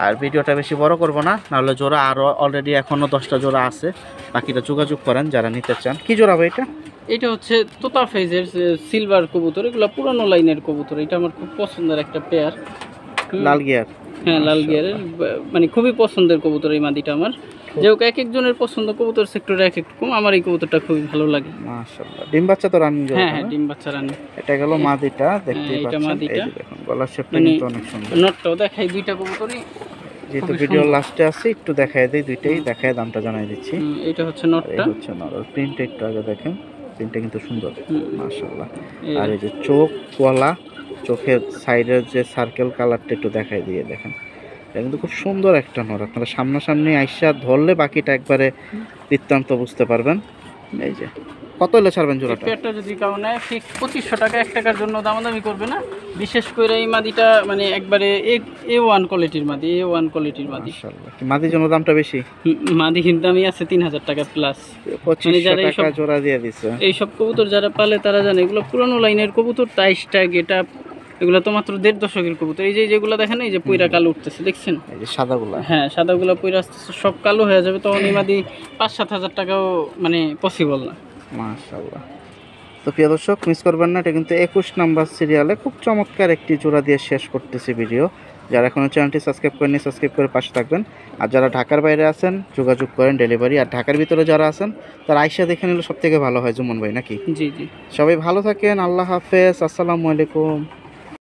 আর ভিডিওটা বেশি বড় করব না, নাহলে জোড়া আরও অলরেডি এখনও 10টা জোড়া আছে। বাকিটা যোগাযোগ করেন যারা নিতে চান। কি জোড়া ভাই এটা? এটা হচ্ছে তোতা ফেজের সিলভার কবুতর। এগুলো পুরনো লাইনের কবুতর। এটা আমার খুব পছন্দের একটা পেয়ার। লাল গিয়ার। হ্যাঁ, লাল গিয়ারের মানে খুবই পছন্দের কবুতর এই মাদিটা আমার। যেহেতু এক একজনের পছন্দ, কবুতর সেক্টরে এক এক রকম। আমার এই কবুতরটা খুবই ভালো লাগে। মাশাআল্লাহ। ডিম বাচ্চা তো রানিং জোড়া। হ্যাঁ, ডিম বাচ্চা রানিং। এটা গেল মাদিটা, দেখতেই পাচ্ছেন। এই যে দেখুন গলার শেপটা কিন্তু অনেক সুন্দর। নটটাও দেখাই, দুইটা কবুতরই যেহেতু ভিডিও লাস্টে আছে একটু দেখায় দেই, দুইটাই দেখায় দামটা জানাই দিচ্ছি। এটা হচ্ছে নটটা, এই হচ্ছে নর। প্রিন্টটা একটু আগে দেখেন, প্রিন্টটা কিন্তু সুন্দর মাশাআল্লাহ। আর এই যে চোখ, গলা, চোখের সাইডের যে সার্কেল কালারটা একটু দেখাই দিয়ে দেখেন। এটা কিন্তু খুব সুন্দর একটা নর। আপনারা সামনাসামনি আইসা ধরলে বাকিটা একবারে বৃত্তান্ত বুঝতে পারবেন। এই যে কত হলে ছাড়বেন জোড়াটা? পেয়ারটা যদি কাউ নেয় ফিক্স 2500 টাকা। 1 টাকার জন্য দামাদামি করবে না। বিশেষ করে এই মাদিটা মানে একবারে A1 কোয়ালিটির মাদি, A1 কোয়ালিটির মাদি। মাশাআল্লাহ। কি মাদির জন্য দামটা বেশি? মাদি কিন্তু আমি আছে 3000 টাকা প্লাস। 2500 টাকা জোড়া দিয়ে দিছে। এই সব কবুতর যারা পালে তারা জানে এগুলো পুরনো লাইনের কবুতর। টাইসটা গেটআপ এগুলো তো মাত্র 1.5 দশকের কবুতর। এই যে যেগুলো দেখেন, এই যে পুইরা কালো উঠতেছে, দেখছেন? এই যে সাদাগুলা। হ্যাঁ, সাদাগুলা পুইরা আসতেছে, সব কালো হয়ে যাবে। তখন এই মাদি 5-7 হাজার টাকাও মানে পসিবল না। মাশাআল্লাহ। তো প্রিয় দর্শক, মিস করবেন না। এটা কিন্তু 21 নাম্বার সিরিয়ালে খুব চমৎকার একটি জোড়া দিয়ে শেষ করতেছি ভিডিও। যারা এখনও চ্যানেলটি সাবস্ক্রাইব করেননি, সাবস্ক্রাইব করে পাশে থাকবেন। আর যারা ঢাকার বাইরে আছেন যোগাযোগ করেন ডেলিভারি। আর ঢাকার ভিতরে যারা আছেন তারা আইসা দেখে নিলে সব থেকে ভালো হয়, জুমন ভাই নাকি? জি জি। সবাই ভালো থাকেন। আল্লাহ হাফেজ। আসসালামু আলাইকুম।